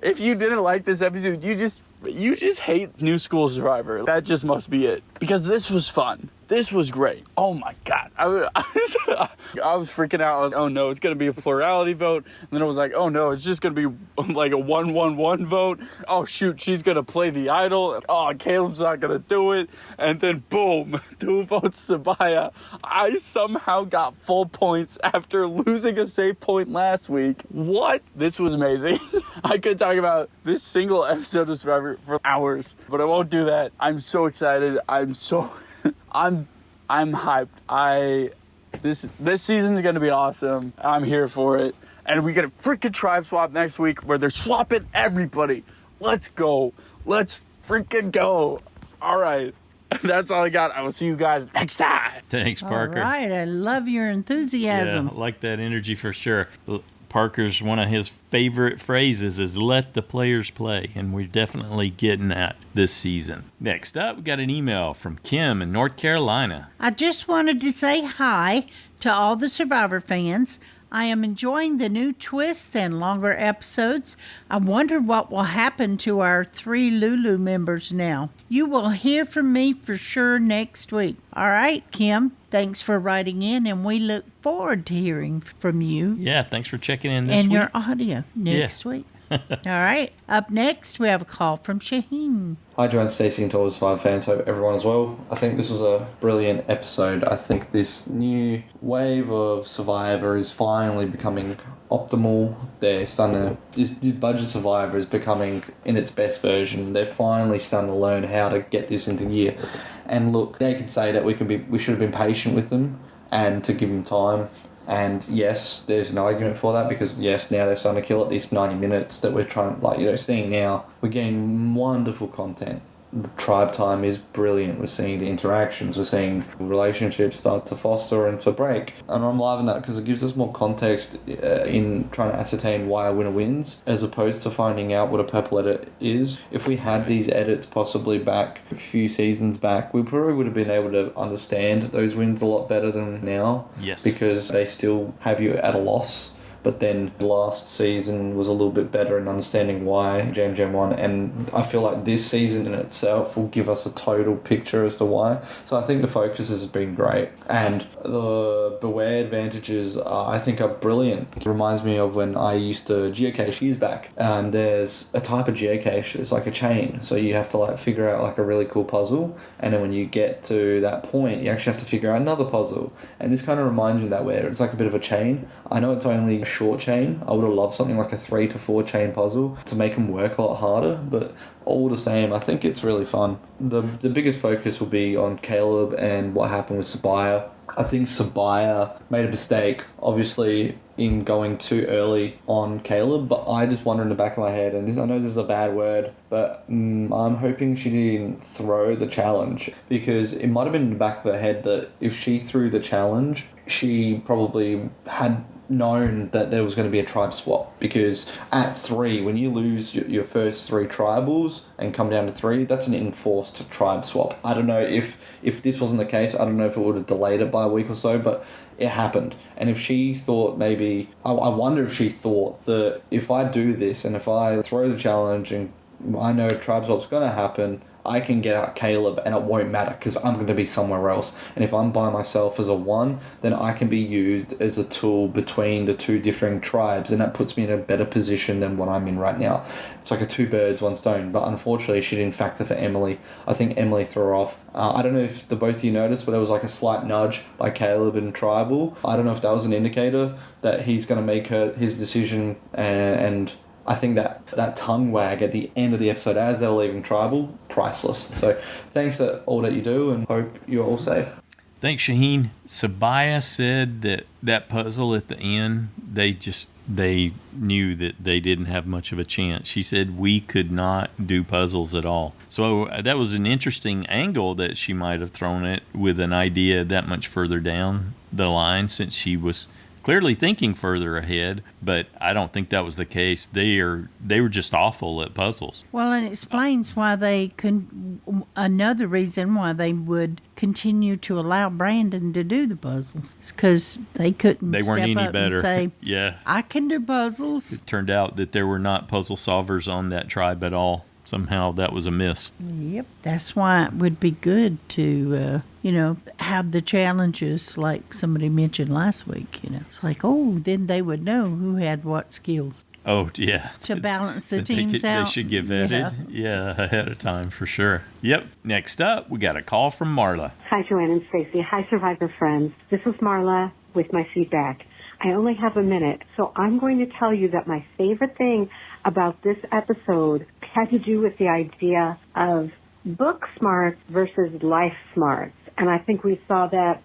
[SPEAKER 11] If you didn't like this episode, you just hate New School Survivor. That just must be it. Because this was fun. This was great. Oh my God. I was freaking out. I was, oh no, it's going to be a plurality vote. And then I was like, oh no, it's just going to be like a 1-1-1 vote. Oh shoot, she's going to play the idol. Oh, Caleb's not going to do it. And then boom, 2 votes Sabaya. I somehow got full points after losing a save point last week. What? This was amazing. I could talk about this single episode of Survivor for hours, but I won't do that. I'm so excited. I'm hyped. This season's gonna be awesome. I'm here for it. And we get a freaking tribe swap next week where they're swapping everybody. Let's go. Let's freaking go. All right. That's all I got. I will see you guys next time.
[SPEAKER 2] Thanks, Parker.
[SPEAKER 1] All right. I love your enthusiasm.
[SPEAKER 2] Yeah, I like that energy for sure. Parker's one of his favorite phrases is let the players play, and we're definitely getting that this season. Next up, we got an email from Kim in North Carolina.
[SPEAKER 1] I just wanted to say hi to all the Survivor fans. I am enjoying the new twists and longer episodes. I wonder what will happen to our 3 Lulu members now. You will hear from me for sure next week. All right, Kim, thanks for writing in, and we look forward to hearing from you.
[SPEAKER 2] Yeah, thanks for checking in this
[SPEAKER 1] and
[SPEAKER 2] week.
[SPEAKER 1] your audio next week. All right, up next, we have a call from Shahin.
[SPEAKER 12] Hi, Joanne, Stacey, and to all the Survivor fans. Hope everyone is well. I think this was a brilliant episode. I think this new wave of Survivor is finally becoming optimal. They're starting to... This budget Survivor is becoming in its best version. They're finally starting to learn how to get this into gear. And look, they can say that we should have been patient with them and to give them time. And yes, there's an argument for that because yes, now they're starting to kill at least 90 minutes that we're trying, seeing now. We're getting wonderful content. The tribe time is brilliant. We're seeing the interactions. We're seeing relationships start to foster and to break. And I'm loving that because it gives us more context in trying to ascertain why a winner wins as opposed to finding out what a purple edit is. If we had these edits possibly back a few seasons back, we probably would have been able to understand those wins a lot better than now.
[SPEAKER 2] Yes.
[SPEAKER 12] Because they still have you at a loss. But then last season was a little bit better in understanding why Jam won. And I feel like this season in itself will give us a total picture as to why. So I think the focus has been great. And the Beware advantages, I think, are brilliant. It reminds me of when I used to geocache years back. There's a type of geocache, it's like a chain. So you have to figure out a really cool puzzle. And then when you get to that point, you actually have to figure out another puzzle. And this kind of reminds me of that where it's like a bit of a chain. I know it's only short chain. I would have loved something like a 3 to 4 chain puzzle to make them work a lot harder, but all the same, I think it's really fun. The biggest focus will be on Caleb and what happened with Sabaya. I think Sabaya made a mistake, obviously, in going too early on Caleb, but I just wonder in the back of my head, and I know this is a bad word, but I'm hoping she didn't throw the challenge, because it might have been in the back of her head that if she threw the challenge, she probably had known that there was going to be a tribe swap, because at 3, when you lose your first 3 tribals and come down to 3, that's an enforced tribe swap. I don't know if this wasn't the case, I don't know if it would have delayed it by a week or so, but it happened. And if she thought maybe, I wonder if she thought that if I do this and if I throw the challenge and I know tribe swap's going to happen, I can get out Caleb and it won't matter because I'm going to be somewhere else. And if I'm by myself as a 1, then I can be used as a tool between the 2 differing tribes, and that puts me in a better position than what I'm in right now. It's like a 2 birds, 1 stone. But unfortunately, she didn't factor for Emily. I think Emily threw her off. I don't know if the both of you noticed, but there was like a slight nudge by Caleb in tribal. I don't know if that was an indicator that he's going to make his decision, and I think that tongue wag at the end of the episode as they were leaving tribal, priceless. So thanks for all that you do, and hope you're all safe.
[SPEAKER 2] Thanks, Shahin. Sabaya said that puzzle at the end, they knew that they didn't have much of a chance. She said we could not do puzzles at all. So that was an interesting angle that she might have thrown it with an idea that much further down the line, since she was clearly thinking further ahead, but I don't think that was the case. They were just awful at puzzles.
[SPEAKER 1] Well, and it explains why another reason why they would continue to allow Brandon to do the puzzles. It's because they couldn't
[SPEAKER 2] They weren't
[SPEAKER 1] step
[SPEAKER 2] any
[SPEAKER 1] up
[SPEAKER 2] better.
[SPEAKER 1] and say,
[SPEAKER 2] Yeah.
[SPEAKER 1] I can do puzzles.
[SPEAKER 2] It turned out that there were not puzzle solvers on that tribe at all. Somehow that was a miss.
[SPEAKER 1] Yep. That's why it would be good to, have the challenges like somebody mentioned last week. It's like, then they would know who had what skills.
[SPEAKER 2] Oh, yeah.
[SPEAKER 1] To balance the
[SPEAKER 2] That
[SPEAKER 1] teams out.
[SPEAKER 2] They should get vetted. Yeah, ahead of time for sure. Yep. Next up, we got a call from Marla.
[SPEAKER 13] Hi, Joanne and Stacey. Hi, Survivor friends. This is Marla with my feedback. I only have a minute, so I'm going to tell you that my favorite thing about this episode had to do with the idea of book smarts versus life smarts. And I think we saw that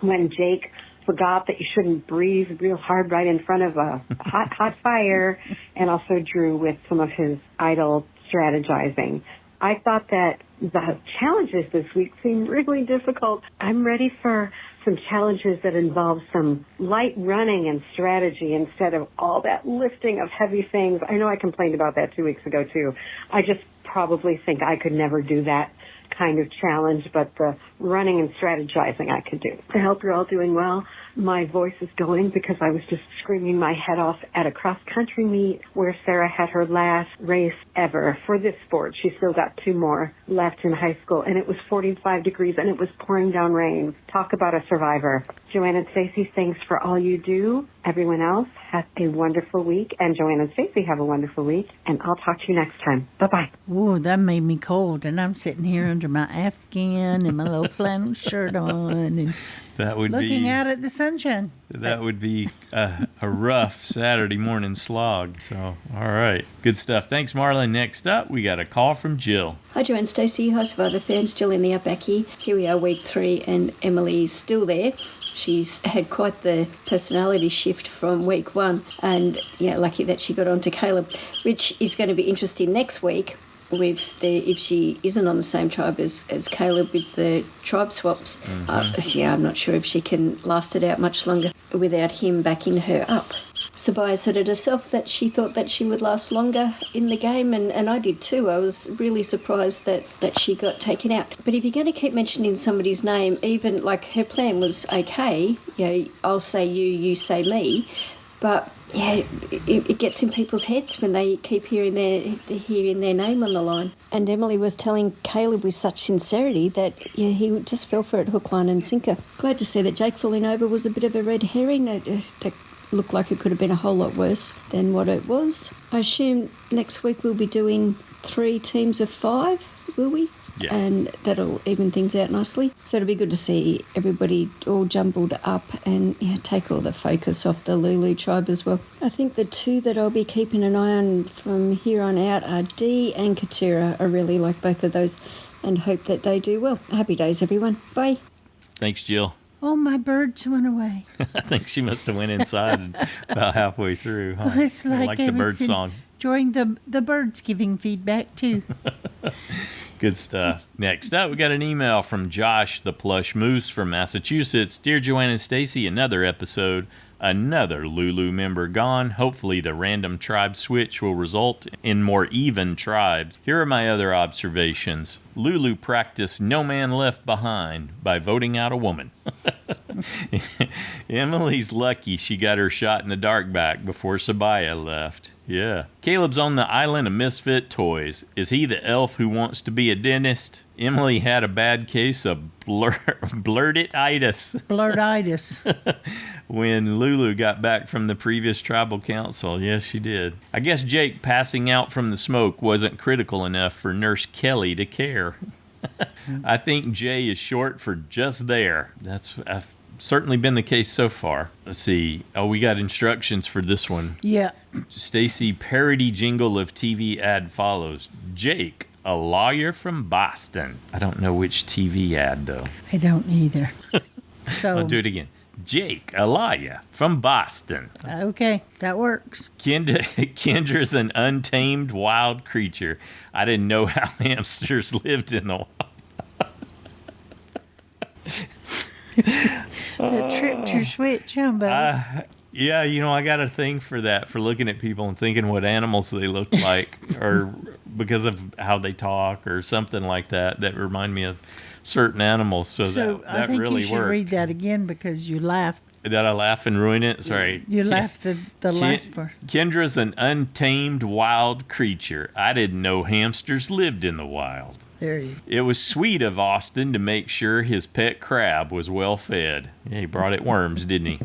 [SPEAKER 13] when Jake forgot that you shouldn't breathe real hard right in front of a hot fire, and also Drew with some of his idle strategizing. I thought that the challenges this week seemed really difficult. I'm ready for some challenges that involve some light running and strategy instead of all that lifting of heavy things. I know I complained about that 2 weeks ago, too. I just probably think I could never do that kind of challenge, but the running and strategizing I could do. I hope you're all doing well. My voice is going because I was just screaming my head off at a cross-country meet where Sarah had her last race ever for this sport. She still got 2 more left in high school, and it was 45 degrees, and it was pouring down rain. Talk about a survivor. Joanne and Stacey, thanks for all you do. Everyone else, have a wonderful week, and Joanne and Stacey, have a wonderful week, and I'll talk to you next time. Bye-bye.
[SPEAKER 1] Ooh, that made me cold, and I'm sitting here under my Afghan and my little flannel shirt on and looking out at the sunshine.
[SPEAKER 2] That would be a rough Saturday morning slog. So, all right. Good stuff. Thanks, Marla. Next up, we got a call from Jill.
[SPEAKER 14] Hi, Joanne, Stacey. Hi, Survivor fans. Jill in the Outback here. Here we are, week 3, and Emily's still there. She's had quite the personality shift from week 1, and lucky that she got on to Caleb, which is going to be interesting next week with if she isn't on the same tribe as Caleb with the tribe swaps. I'm not sure if she can last it out much longer without him backing her up. Sabaya said it herself that she thought that she would last longer in the game, and I did too. I was really surprised that she got taken out. But if you're going to keep mentioning somebody's name, even like her plan was okay, I'll say you say me, but it gets in people's heads when they keep hearing their name on the line. And Emily was telling Caleb with such sincerity that he just fell for it hook, line and sinker. Glad to see that Jake falling over was a bit of a red herring. That looked like it could have been a whole lot worse than what it was. I assume next week we'll be doing 3 teams of 5, will we?
[SPEAKER 2] Yeah.
[SPEAKER 14] And that'll even things out nicely. So it'll be good to see everybody all jumbled up and take all the focus off the Lulu tribe as well. I think the 2 that I'll be keeping an eye on from here on out are Dee and Katira. I really like both of those and hope that they do well. Happy days, everyone. Bye.
[SPEAKER 2] Thanks, Jill.
[SPEAKER 1] Oh, my birds went away.
[SPEAKER 2] I think she must have went inside about halfway through. Huh?
[SPEAKER 1] Well, it's like
[SPEAKER 2] the bird song.
[SPEAKER 1] Enjoying the birds giving feedback, too.
[SPEAKER 2] Good stuff. Next up, we got an email from Josh, the Plush Moose from Massachusetts. Dear Joanne and Stacey, another episode Another Lulu member gone. Hopefully the random tribe switch will result in more even tribes. Here are my other observations. Lulu practiced no man left behind by voting out a woman. Emily's lucky she got her shot in the dark back before Sabaya left. Yeah. Caleb's on the island of misfit toys. Is he the elf who wants to be a dentist? Emily had a bad case of blurtitis.
[SPEAKER 1] Blurtitis.
[SPEAKER 2] When Lulu got back from the previous tribal council. Yes, she did. I guess Jake passing out from the smoke wasn't critical enough for Nurse Kelly to care. I think J is short for just there. That's certainly been the case so far. Let's see. Oh, we got instructions for this one.
[SPEAKER 1] Yeah.
[SPEAKER 2] Stacy, parody jingle of TV ad follows. Jake, a lawyer from Boston. I don't know which TV ad, though.
[SPEAKER 1] I don't either. So
[SPEAKER 2] I'll do it again. Jake, a lawyer from Boston.
[SPEAKER 1] Okay, that works.
[SPEAKER 2] Kendra's an untamed wild creature. I didn't know how hamsters lived in the wild.
[SPEAKER 1] That tripped your switch, huh, buddy?
[SPEAKER 2] Yeah, I got a thing for that, for looking at people and thinking what animals they look like, or because of how they talk, or something like that remind me of certain animals. So that
[SPEAKER 1] I think
[SPEAKER 2] really
[SPEAKER 1] you should
[SPEAKER 2] worked.
[SPEAKER 1] read that again because you laughed.
[SPEAKER 2] Did I laugh and ruin it? Sorry.
[SPEAKER 1] You laughed the last part.
[SPEAKER 2] Kendra's an untamed wild creature. I didn't know hamsters lived in the wild.
[SPEAKER 1] There you go.
[SPEAKER 2] It was sweet of Austin to make sure his pet crab was well fed. Yeah, he brought it worms, didn't he?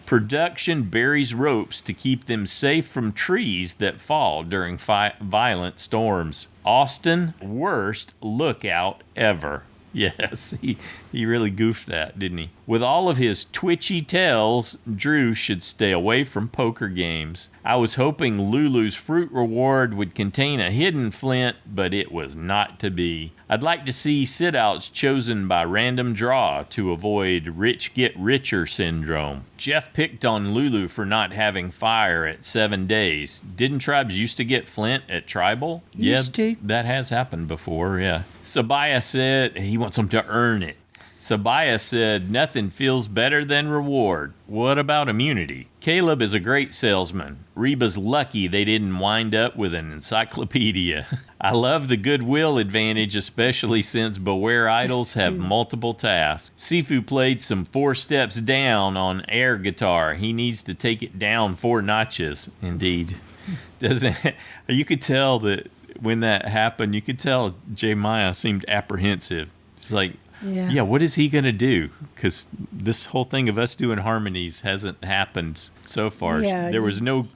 [SPEAKER 2] Production buries ropes to keep them safe from trees that fall during violent storms. Austin, worst lookout ever. Yes, he really goofed that, didn't he? With all of his twitchy tails, Drew should stay away from poker games. I was hoping Lulu's fruit reward would contain a hidden flint, but it was not to be. I'd like to see sit-outs chosen by random draw to avoid rich get richer syndrome. Jeff picked on Lulu for not having fire at 7 days. Didn't tribes used to get flint at tribal?
[SPEAKER 1] Used to.
[SPEAKER 2] That has happened before, yeah. Sabaya said he wants them to earn it. Sabaya said, nothing feels better than reward. What about immunity? Caleb is a great salesman. Reba's lucky they didn't wind up with an encyclopedia. I love the goodwill advantage, especially since Beware Idols have multiple tasks. Sifu played some 4 steps down on air guitar. He needs to take it down 4 notches. Indeed. You could tell that when that happened, you could tell J. Maya seemed apprehensive. It's like, yeah, what is he going to do? Because this whole thing of us doing harmonies hasn't happened so far.
[SPEAKER 1] Yeah,
[SPEAKER 2] there was no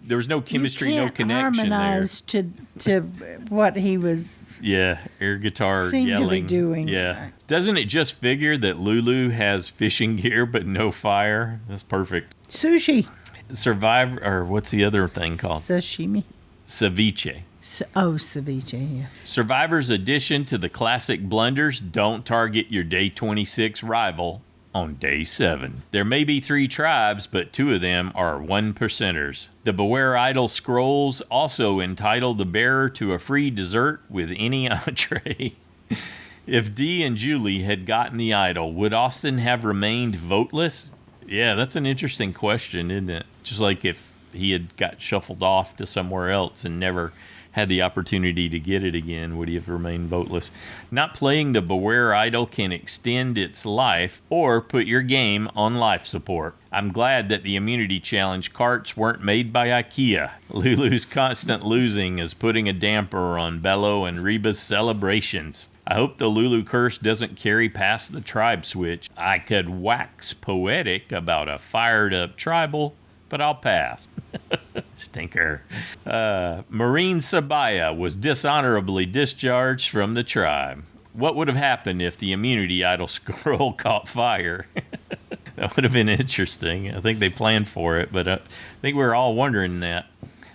[SPEAKER 2] chemistry, no connection
[SPEAKER 1] harmonize
[SPEAKER 2] there.
[SPEAKER 1] to what he was.
[SPEAKER 2] Yeah, air guitar
[SPEAKER 1] seemed
[SPEAKER 2] yelling.
[SPEAKER 1] To be doing.
[SPEAKER 2] Yeah, doesn't it just figure that Lulu has fishing gear but no fire? That's perfect.
[SPEAKER 1] Sushi.
[SPEAKER 2] Survivor, or what's the other thing called?
[SPEAKER 1] Sashimi.
[SPEAKER 2] Ceviche.
[SPEAKER 1] Ceviche, yeah.
[SPEAKER 2] Survivor's addition to the classic blunders: don't target your day 26 rival on day 7. There may be 3 tribes, but 2 of them are 1%ers. The Beware Idol scrolls also entitle the bearer to a free dessert with any entree. If Dee and Julie had gotten the idol, would Austin have remained voteless? Yeah, that's an interesting question, isn't it? Just like if he had got shuffled off to somewhere else and never had the opportunity to get it again, would he have remained voteless? Not playing the Beware Idol can extend its life or put your game on life support. I'm glad that the immunity challenge carts weren't made by IKEA. Lulu's constant losing is putting a damper on Bello and Reba's celebrations. I hope the Lulu curse doesn't carry past the tribe switch. I could wax poetic about a fired up tribal, but I'll pass. Stinker. Marine Sabaya was dishonorably discharged from the tribe. What would have happened if the immunity idol scroll caught fire? That would have been interesting. I think they planned for it, but I think we were all wondering that.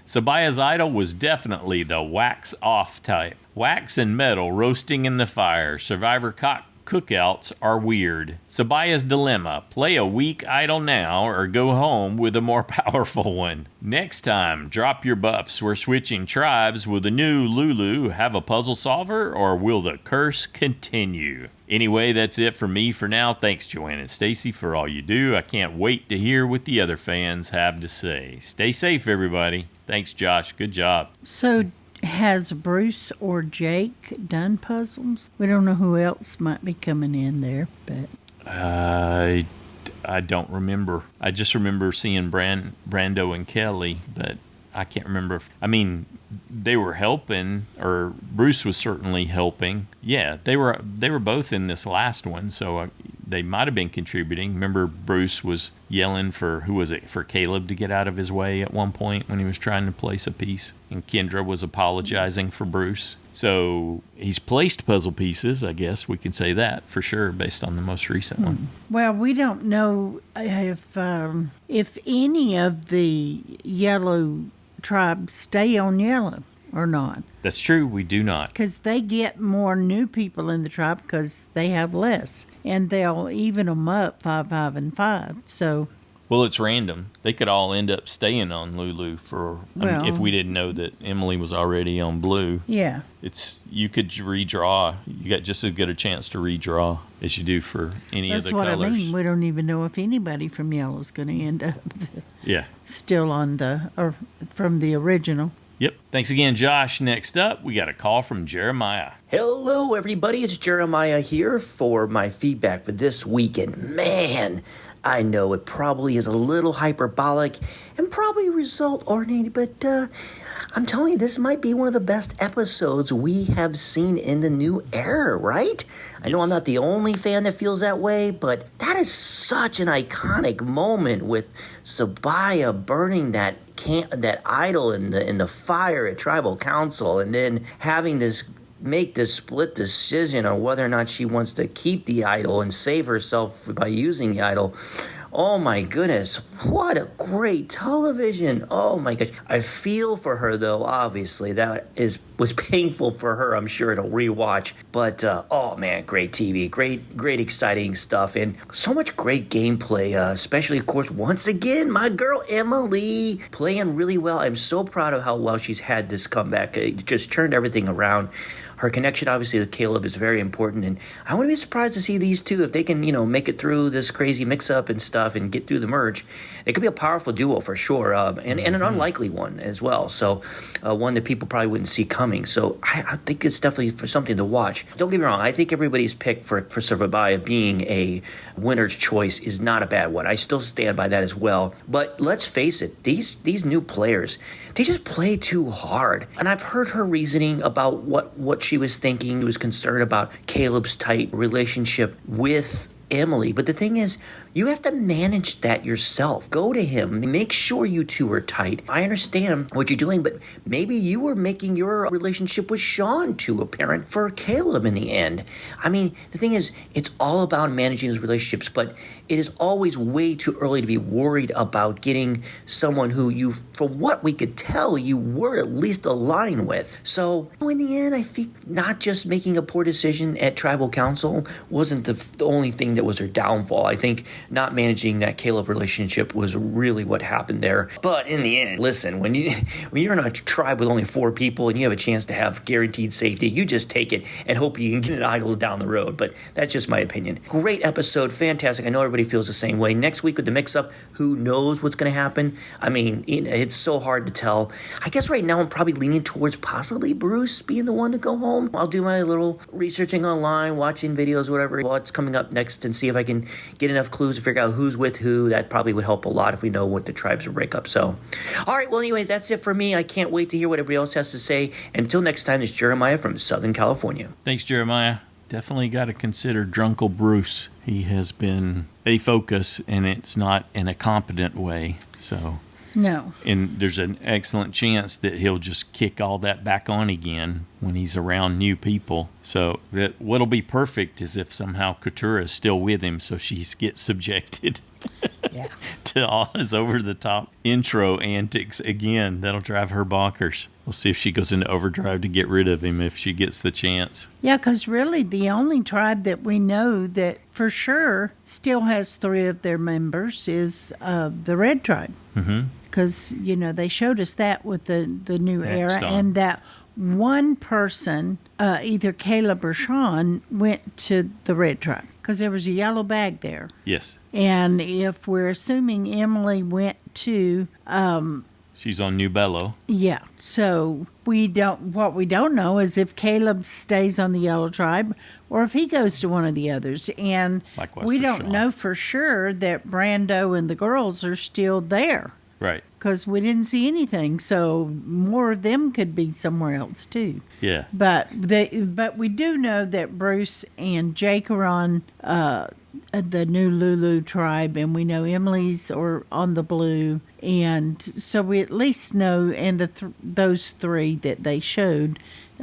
[SPEAKER 2] Sabaya's idol was definitely the wax off type. Wax and metal roasting in the fire. Survivor cookouts are weird. Sabaya's dilemma: play a weak idol now or go home with a more powerful one. Next time, drop your buffs. We're switching tribes. Will the new Lulu have a puzzle solver, or will the curse continue? Anyway, that's it for me for now. Thanks, Joanne and Stacy, for all you do. I can't wait to hear what the other fans have to say. Stay safe, everybody. Thanks, Josh. Good job.
[SPEAKER 1] So, has Bruce or Jake done puzzles? We don't know who else might be coming in there, but
[SPEAKER 2] I don't remember. I just remember seeing Brando and Kelly, but I can't remember. They were helping, or Bruce was certainly helping. Yeah, they were both in this last one, so they might have been contributing. Remember, Bruce was yelling for Caleb to get out of his way at one point when he was trying to place a piece, and Kendra was apologizing for Bruce. So he's placed puzzle pieces, I guess we can say that for sure, based on the most recent one.
[SPEAKER 1] Well, we don't know if any of the yellow tribes stay on yellow or not.
[SPEAKER 2] That's true, we do not.
[SPEAKER 1] Because they get more new people in the tribe because they have less. And they'll even them up 5, 5, and 5. So,
[SPEAKER 2] well, it's random. They could all end up staying on Lulu if we didn't know that Emily was already on blue.
[SPEAKER 1] Yeah.
[SPEAKER 2] You could redraw. You got just as good a chance to redraw as you do for any of the colors.
[SPEAKER 1] That's what I mean. We don't even know if anybody from yellow is going to end up still on from the original.
[SPEAKER 2] Yep. Thanks again, Josh. Next up, we got a call from Jeremiah.
[SPEAKER 15] Hello, everybody. It's Jeremiah here for my feedback for this weekend. Man, I know it probably is a little hyperbolic and probably result-oriented, but I'm telling you, this might be one of the best episodes we have seen in the new era, right? I know I'm not the only fan that feels that way, but that is such an iconic moment with Sabaya burning that idol in the fire at Tribal Council, and then having this make this split decision on whether or not she wants to keep the idol and save herself by using the idol. Oh my goodness, what a great television. Oh my gosh. I feel for her though, obviously. That was painful for her, I'm sure, to rewatch. But oh man, great TV, great exciting stuff, and so much great gameplay, especially of course once again my girl Emily playing really well. I'm so proud of how well she's had this comeback. It just turned everything around. Her connection, obviously, with Caleb is very important, and I wouldn't be surprised to see these two, if they can, make it through this crazy mix-up and stuff and get through the merge. It could be a powerful duo for sure, and an unlikely one as well. So, one that people probably wouldn't see coming. So, I think it's definitely for something to watch. Don't get me wrong. I think everybody's pick for Survivaya being a winner's choice is not a bad one. I still stand by that as well. But let's face it, these new players, they just play too hard. And I've heard her reasoning about what she was thinking. She was concerned about Caleb's tight relationship with Emily. But the thing is, you have to manage that yourself. Go to him. Make sure you two are tight. I understand what you're doing, but maybe you were making your relationship with Sean too apparent for Caleb in the end. I mean, the thing is, it's all about managing those relationships, but it is always way too early to be worried about getting someone who you, from what we could tell, you were at least aligned with. So, in the end, I think not just making a poor decision at Tribal Council wasn't the only thing that was her downfall. I think not managing that Caleb relationship was really what happened there. But in the end, listen, when you're in a tribe with only 4 people and you have a chance to have guaranteed safety, you just take it and hope you can get an idol down the road. But that's just my opinion. Great episode, fantastic. I know everybody feels the same way. Next week with the mix-up, who knows what's going to happen? I mean, it's so hard to tell. I guess right now I'm probably leaning towards possibly Bruce being the one to go home. I'll do my little researching online, watching videos, whatever, what's coming up next, and see if I can get enough clues to figure out who's with who. That probably would help a lot if we know what the tribes will break up. So, all right, well, anyway, that's it for me. I can't wait to hear what everybody else has to say. And until next time, it's Jeremiah from Southern California.
[SPEAKER 2] Thanks, Jeremiah. Definitely got to consider Drunkle Bruce. He has been a focus, and it's not in a competent way. So,
[SPEAKER 1] no.
[SPEAKER 2] And there's an excellent chance that he'll just kick all that back on again when he's around new people. So what'll be perfect is if somehow Katura is still with him, so she gets subjected
[SPEAKER 1] Yeah.
[SPEAKER 2] To all his over-the-top intro antics again. That'll drive her bonkers. We'll see if she goes into overdrive to get rid of him if she gets the chance.
[SPEAKER 1] Yeah, because really the only tribe that we know that for sure still has 3 of their members is the Red Tribe.
[SPEAKER 2] Mm-hmm.
[SPEAKER 1] Because, they showed us that with the new era.
[SPEAKER 2] Next on.
[SPEAKER 1] And that one person, either Caleb or Sean, went to the Red Tribe. Because there was a yellow bag there.
[SPEAKER 2] Yes.
[SPEAKER 1] And if we're assuming Emily went to...
[SPEAKER 2] she's on New Bello.
[SPEAKER 1] Yeah. So what we don't know is if Caleb stays on the Yellow Tribe or if he goes to one of the others. And
[SPEAKER 2] Likewise
[SPEAKER 1] we
[SPEAKER 2] for
[SPEAKER 1] don't
[SPEAKER 2] Sean.
[SPEAKER 1] know for sure that Brando and the girls are still there.
[SPEAKER 2] Right.
[SPEAKER 1] Because we didn't see anything. So more of them could be somewhere else too.
[SPEAKER 2] Yeah.
[SPEAKER 1] But we do know that Bruce and Jake are on the new Lulu tribe, and we know Emily's are on the blue, and so we at least know, and those 3 that they showed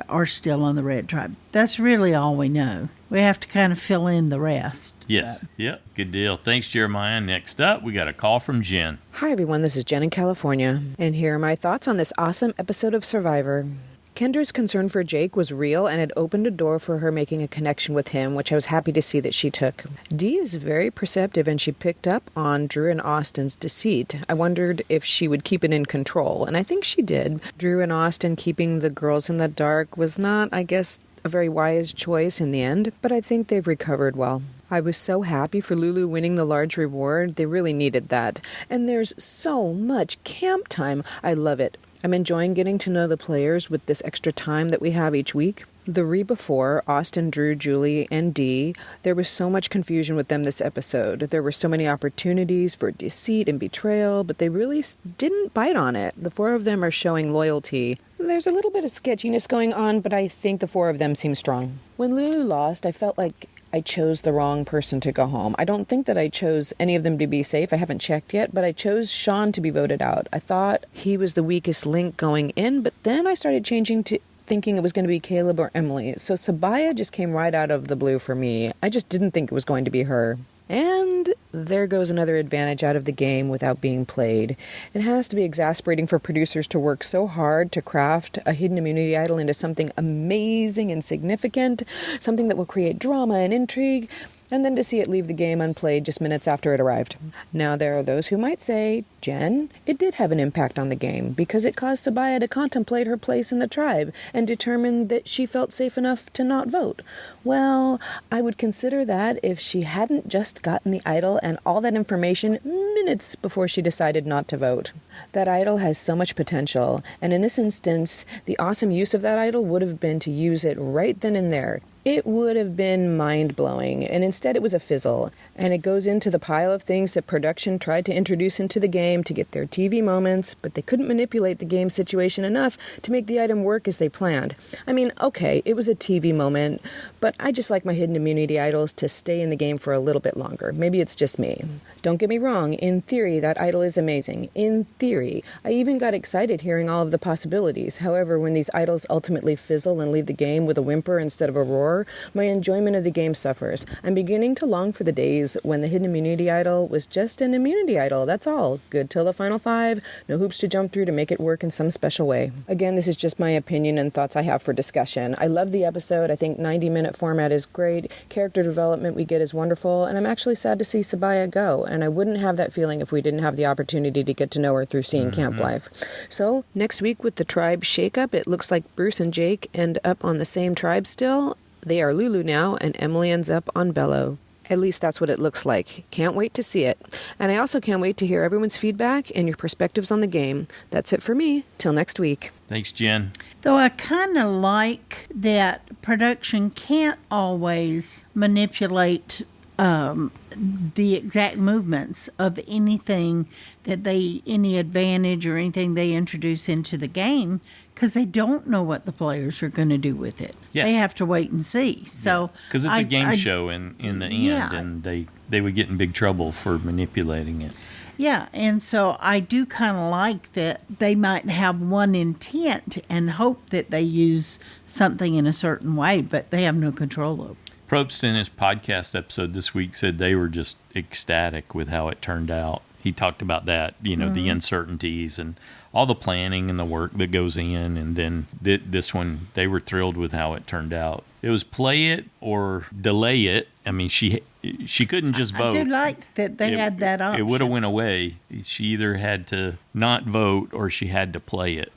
[SPEAKER 1] are still on the red tribe. That's really all we know. We have to kind of fill in the rest.
[SPEAKER 2] Yes. Yep. Good deal. Thanks, Jeremiah. Next up, we got a call from Jen.
[SPEAKER 16] Hi, everyone. This is Jen in California, and here are my thoughts on this awesome episode of Survivor. Kendra's concern for Jake was real, and it opened a door for her making a connection with him, which I was happy to see that she took. Dee is very perceptive, and she picked up on Drew and Austin's deceit. I wondered if she would keep it in control, and I think she did. Drew and Austin keeping the girls in the dark was not, I guess, a very wise choice in the end, but I think they've recovered well. I was so happy for Lulu winning the large reward. They really needed that. And there's so much camp time. I love it. I'm enjoying getting to know the players with this extra time that we have each week. The before, Austin, Drew, Julie, and Dee, there was so much confusion with them this episode. There were so many opportunities for deceit and betrayal, but they really didn't bite on it. The 4 of them are showing loyalty. There's a little bit of sketchiness going on, but I think the 4 of them seem strong. When Lulu lost, I felt like I chose the wrong person to go home. I don't think that I chose any of them to be safe. I haven't checked yet, but I chose Sean to be voted out. I thought he was the weakest link going in, but then I started changing to thinking it was going to be Caleb or Emily. So Sabaya just came right out of the blue for me. I just didn't think it was going to be her. And there goes another advantage out of the game without being played. It has to be exasperating for producers to work so hard to craft a hidden immunity idol into something amazing and significant, something that will create drama and intrigue, and then to see it leave the game unplayed just minutes after it arrived. Now, there are those who might say, Jen, it did have an impact on the game because it caused Sabaya to contemplate her place in the tribe and determine that she felt safe enough to not vote. Well, I would consider that if she hadn't just gotten the idol and all that information minutes before she decided not to vote. That idol has so much potential, and in this instance, the awesome use of that idol would have been to use it right then and there. It would have been mind-blowing, and instead it was a fizzle, and it goes into the pile of things that production tried to introduce into the game to get their TV moments, but they couldn't manipulate the game situation enough to make the item work as they planned. I mean, okay, it was a TV moment, but I just like my hidden immunity idols to stay in the game for a little bit longer. Maybe it's just me. Don't get me wrong, in theory, that idol is amazing. In theory. I even got excited hearing all of the possibilities. However, when these idols ultimately fizzle and leave the game with a whimper instead of a roar, my enjoyment of the game suffers. I'm beginning to long for the days when the hidden immunity idol was just an immunity idol, that's all. Good till the final 5, no hoops to jump through to make it work in some special way. Again, this is just my opinion and thoughts I have for discussion. I love the episode. I think 90-minute format is great. Character development we get is wonderful, and I'm actually sad to see Sabaya go, and I wouldn't have that feeling if we didn't have the opportunity to get to know her through seeing camp life. So, next week with the tribe shakeup, it looks like Bruce and Jake end up on the same tribe still. They are Lulu now, and Emily ends up on Bello. At least that's what it looks like. Can't wait to see it. And I also can't wait to hear everyone's feedback and your perspectives on the game. That's it for me. Till next week.
[SPEAKER 2] Thanks, Jen.
[SPEAKER 1] Though I kind of like that production can't always manipulate the exact movements of anything that any advantage or anything they introduce into the game, because they don't know what the players are going to do with it.
[SPEAKER 2] Yeah.
[SPEAKER 1] They have to wait and see. So
[SPEAKER 2] because it's a game show in the end,
[SPEAKER 1] Yeah.
[SPEAKER 2] and they would get in big trouble for manipulating it.
[SPEAKER 1] Yeah, and so I do kind of like that they might have one intent and hope that they use something in a certain way, but they have no control over it.
[SPEAKER 2] Probst in his podcast episode this week said they were just ecstatic with how it turned out. He talked about that, the uncertainties and all the planning and the work that goes in. And then this one, they were thrilled with how it turned out. It was play it or delay it. I mean, she couldn't just vote.
[SPEAKER 1] I do like that they had that option.
[SPEAKER 2] It would have went away. She either had to not vote or she had to play it.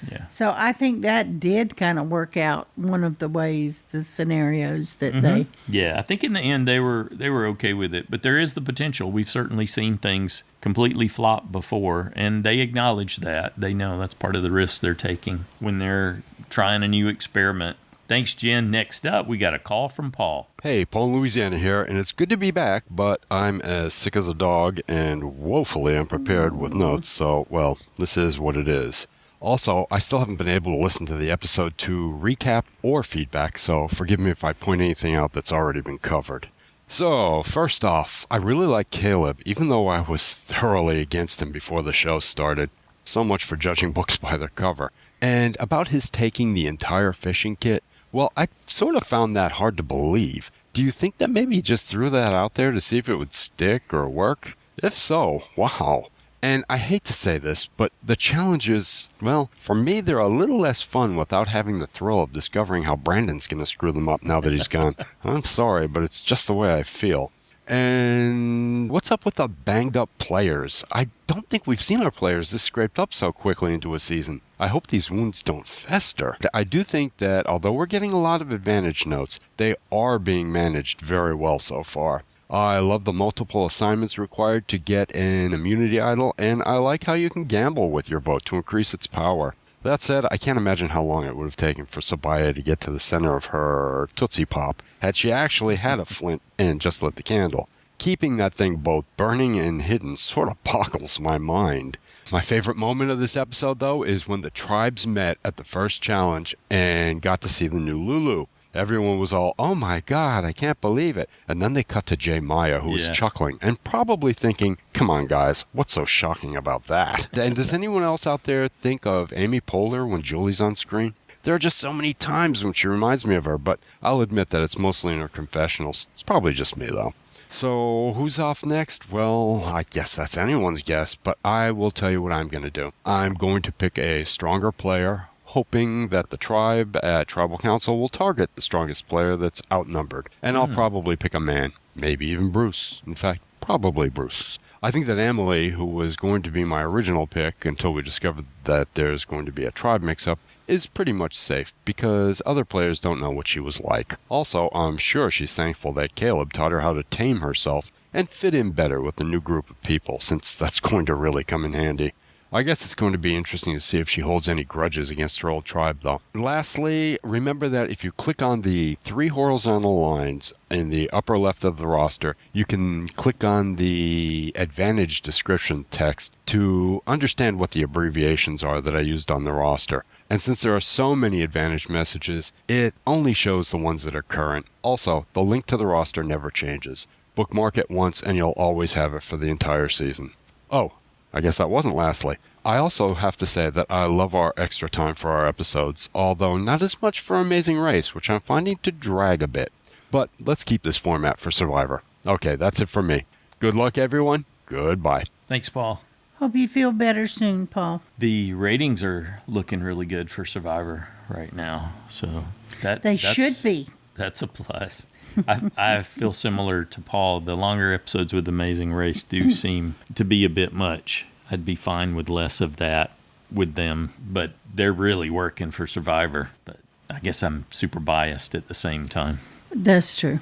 [SPEAKER 2] Yeah.
[SPEAKER 1] So I think that did kind of work out one of the ways, the scenarios that they...
[SPEAKER 2] Yeah, I think in the end they were okay with it. But there is the potential. We've certainly seen things completely flop before, and they acknowledge that. They know that's part of the risk they're taking when they're trying a new experiment. Thanks, Jen. Next up, we got a call from Paul.
[SPEAKER 17] Hey, Paul in Louisiana here, and it's good to be back, but I'm as sick as a dog and woefully unprepared with notes, so, well, this is what it is. Also, I still haven't been able to listen to the episode to recap or feedback, so forgive me if I point anything out that's already been covered. So, first off, I really like Caleb, even though I was thoroughly against him before the show started. So much for judging books by their cover. And about his taking the entire fishing kit, well, I sort of found that hard to believe. Do you think that maybe he just threw that out there to see if it would stick or work? If so, wow. And I hate to say this, but the challenges, well, for me, they're a little less fun without having the thrill of discovering how Brandon's going to screw them up now that he's gone. I'm sorry, but it's just the way I feel. And what's up with the banged up players? I don't think we've seen our players this scraped up so quickly into a season. I hope these wounds don't fester. I do think that although we're getting a lot of advantage notes, they are being managed very well so far. I love the multiple assignments required to get an immunity idol, and I like how you can gamble with your vote to increase its power. That said, I can't imagine how long it would have taken for Sabaya to get to the center of her Tootsie Pop had she actually had a flint and just lit the candle. Keeping that thing both burning and hidden sort of boggles my mind. My favorite moment of this episode, though, is when the tribes met at the first challenge and got to see the new Lulu. Everyone was all, oh my God, I can't believe it. And then they cut to Jay Maya, who was chuckling and probably thinking, come on, guys, what's so shocking about that? And does anyone else out there think of Amy Poehler when Julie's on screen? There are just so many times when she reminds me of her, but I'll admit that it's mostly in her confessionals. It's probably just me, though. So who's off next? Well, I guess that's anyone's guess, but I will tell you what I'm going to do. I'm going to pick a stronger player, hoping that the tribe at Tribal Council will target the strongest player that's outnumbered. And I'll probably pick a man, maybe even Bruce. In fact, probably Bruce. I think that Emily, who was going to be my original pick until we discovered that there's going to be a tribe mix-up, is pretty much safe because other players don't know what she was like. Also, I'm sure she's thankful that Caleb taught her how to tame herself and fit in better with the new group of people, since that's going to really come in handy. I guess it's going to be interesting to see if she holds any grudges against her old tribe, though. Lastly, remember that if you click on the 3 horizontal lines in the upper left of the roster, you can click on the advantage description text to understand what the abbreviations are that I used on the roster. And since there are so many advantage messages, it only shows the ones that are current. Also, the link to the roster never changes. Bookmark it once and you'll always have it for the entire season. Oh, I guess that wasn't lastly. I also have to say that I love our extra time for our episodes, although not as much for Amazing Race, which I'm finding to drag a bit. But let's keep this format for Survivor. Okay, that's it for me. Good luck, everyone. Goodbye.
[SPEAKER 2] Thanks, Paul.
[SPEAKER 1] Hope you feel better soon, Paul.
[SPEAKER 2] The ratings are looking really good for Survivor right now, so
[SPEAKER 1] they should be.
[SPEAKER 2] That's a plus. I feel similar to Paul. The longer episodes with Amazing Race do seem to be a bit much. I'd be fine with less of that with them, but they're really working for Survivor. But I guess I'm super biased at the same time.
[SPEAKER 1] That's true.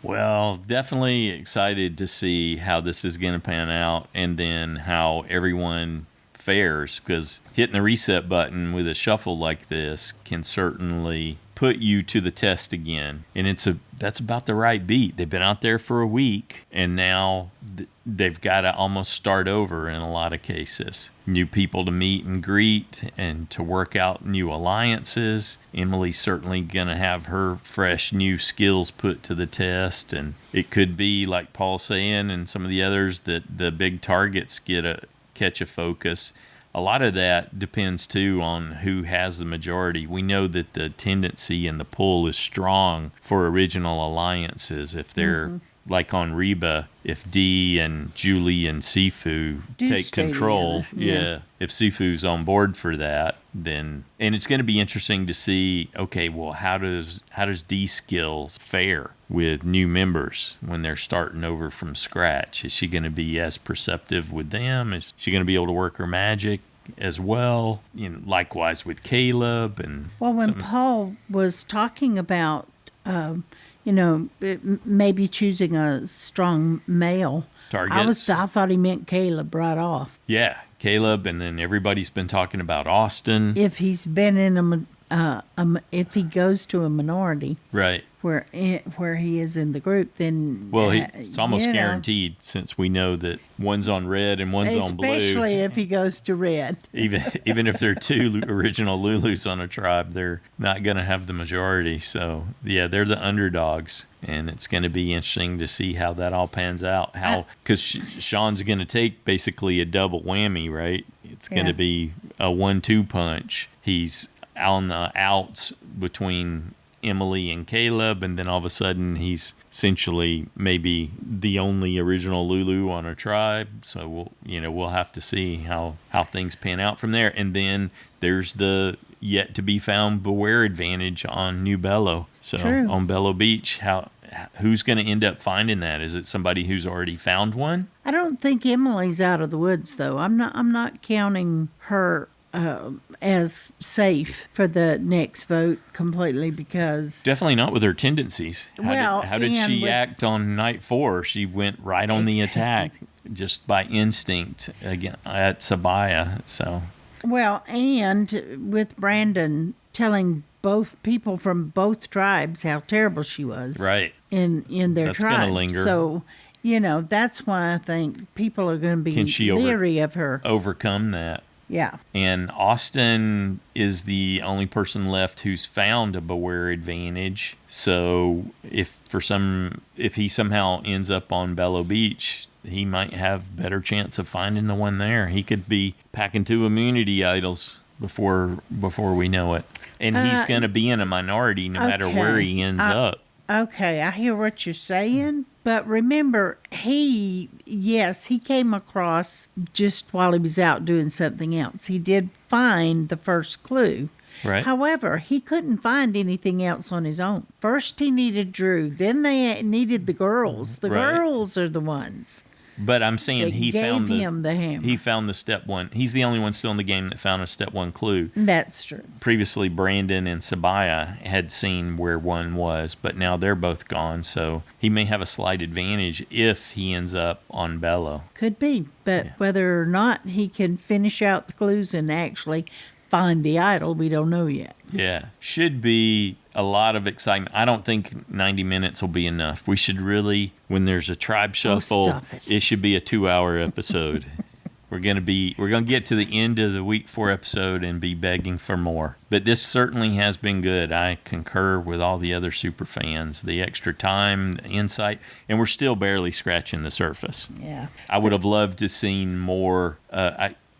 [SPEAKER 2] Well, definitely excited to see how this is going to pan out and then how everyone fares, because hitting the reset button with a shuffle like this can certainly put you to the test again. And that's about the right beat. They've been out there for a week, and now they've got to almost start over in a lot of cases. New people to meet and greet and to work out new alliances. Emily's certainly going to have her fresh new skills put to the test. And it could be, like Paul's saying and some of the others, that the big targets catch a focus. a lot of that depends, too, on who has the majority. We know that the tendency and the pull is strong for original alliances. If they're, like on Reba, if Dee and Julie and Sifu take control, if Sifu's on board for that, then, and it's going to be interesting to see, okay, well, how does Dee's skills fare with new members when they're starting over from scratch? Is she going to be as perceptive with them? Is she going to be able to work her magic as well? You know, likewise with Caleb and.
[SPEAKER 1] Well, when Paul was talking about, maybe choosing a strong male
[SPEAKER 2] targets,
[SPEAKER 1] I thought he meant Caleb right off.
[SPEAKER 2] Yeah, Caleb, and then everybody's been talking about Austin.
[SPEAKER 1] If he's been in if he goes to a minority,
[SPEAKER 2] right,
[SPEAKER 1] where he is in the group, then
[SPEAKER 2] it's almost guaranteed, since we know that one's on red and one's on blue.
[SPEAKER 1] Especially if he goes to red.
[SPEAKER 2] Even if there are two original Lulus on a tribe, they're not going to have the majority. So yeah, they're the underdogs, and it's going to be interesting to see how that all pans out. Because Sean's going to take basically a double whammy, right? It's going to be a 1-2 punch. He's on the outs between Emily and Caleb, and then all of a sudden he's essentially maybe the only original Lulu on a tribe. So we'll have to see how things pan out from there. And then there's the yet to be found Beware advantage on New Bello. So on Bello Beach, who's going to end up finding that? Is it somebody who's already found one?
[SPEAKER 1] I don't think Emily's out of the woods, though. I'm not counting her as safe for the next vote completely, because
[SPEAKER 2] definitely not with her tendencies. How did she act on night 4? She went right on the attack just by instinct again at Sabaya. So
[SPEAKER 1] and with Brandon telling both people from both tribes how terrible she was,
[SPEAKER 2] right,
[SPEAKER 1] in their tribe.
[SPEAKER 2] That's gonna linger.
[SPEAKER 1] So that's why I think people are going to be leery of her.
[SPEAKER 2] Overcome that.
[SPEAKER 1] Yeah.
[SPEAKER 2] And Austin is the only person left who's found a Beware advantage. So if he somehow ends up on Bello Beach, he might have better chance of finding the one there. He could be packing 2 immunity idols before we know it. And he's going to be in a minority no matter where he ends up.
[SPEAKER 1] Okay, I hear what you're saying. But remember, he came across just while he was out doing something else. He did find the first clue.
[SPEAKER 2] Right.
[SPEAKER 1] However, he couldn't find anything else on his own. First he needed Drew. Then they needed the girls. The girls are the ones.
[SPEAKER 2] But I'm saying he found
[SPEAKER 1] him the hammer.
[SPEAKER 2] He found the step 1. He's the only one still in the game that found a step 1 clue.
[SPEAKER 1] That's true.
[SPEAKER 2] Previously, Brandon and Sabaya had seen where one was, but now they're both gone. So he may have a slight advantage if he ends up on Bello.
[SPEAKER 1] Could be, but whether or not he can finish out the clues and actually find the idol, we don't know yet.
[SPEAKER 2] Yeah, should be a lot of excitement. I don't think 90 minutes will be enough. We should really, when there's a tribe shuffle, it should be a 2-hour episode. We're gonna get to the end of the week 4 episode and be begging for more. But this certainly has been good. I concur with all the other super fans. The extra time, the insight, and we're still barely scratching the surface.
[SPEAKER 1] Yeah,
[SPEAKER 2] I would have loved to seen more.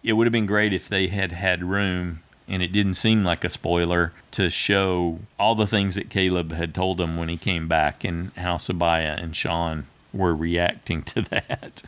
[SPEAKER 2] It would have been great if they had room, and it didn't seem like a spoiler, to show all the things that Caleb had told him when he came back and how Sabaya and Sean were reacting to that.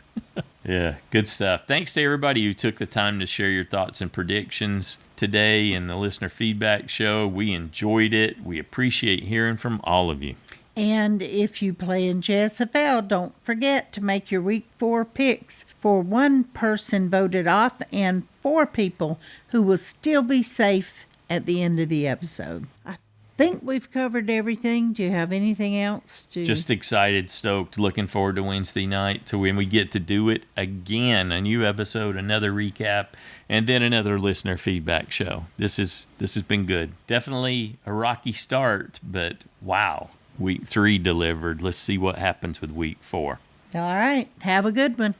[SPEAKER 2] Yeah, good stuff. Thanks to everybody who took the time to share your thoughts and predictions today in the listener feedback show. We enjoyed it. We appreciate hearing from all of you.
[SPEAKER 1] And if you play in JSFL, don't forget to make your week 4 picks for 1 person voted off and 4 people who will still be safe at the end of the episode. I think we've covered everything. Do you have anything else?
[SPEAKER 2] Just excited, stoked, looking forward to Wednesday night, to when we get to do it again. A new episode, another recap, and then another listener feedback show. This has been good. Definitely a rocky start, but wow. Week 3 delivered. Let's see what happens with week 4.
[SPEAKER 1] All right. Have a good one.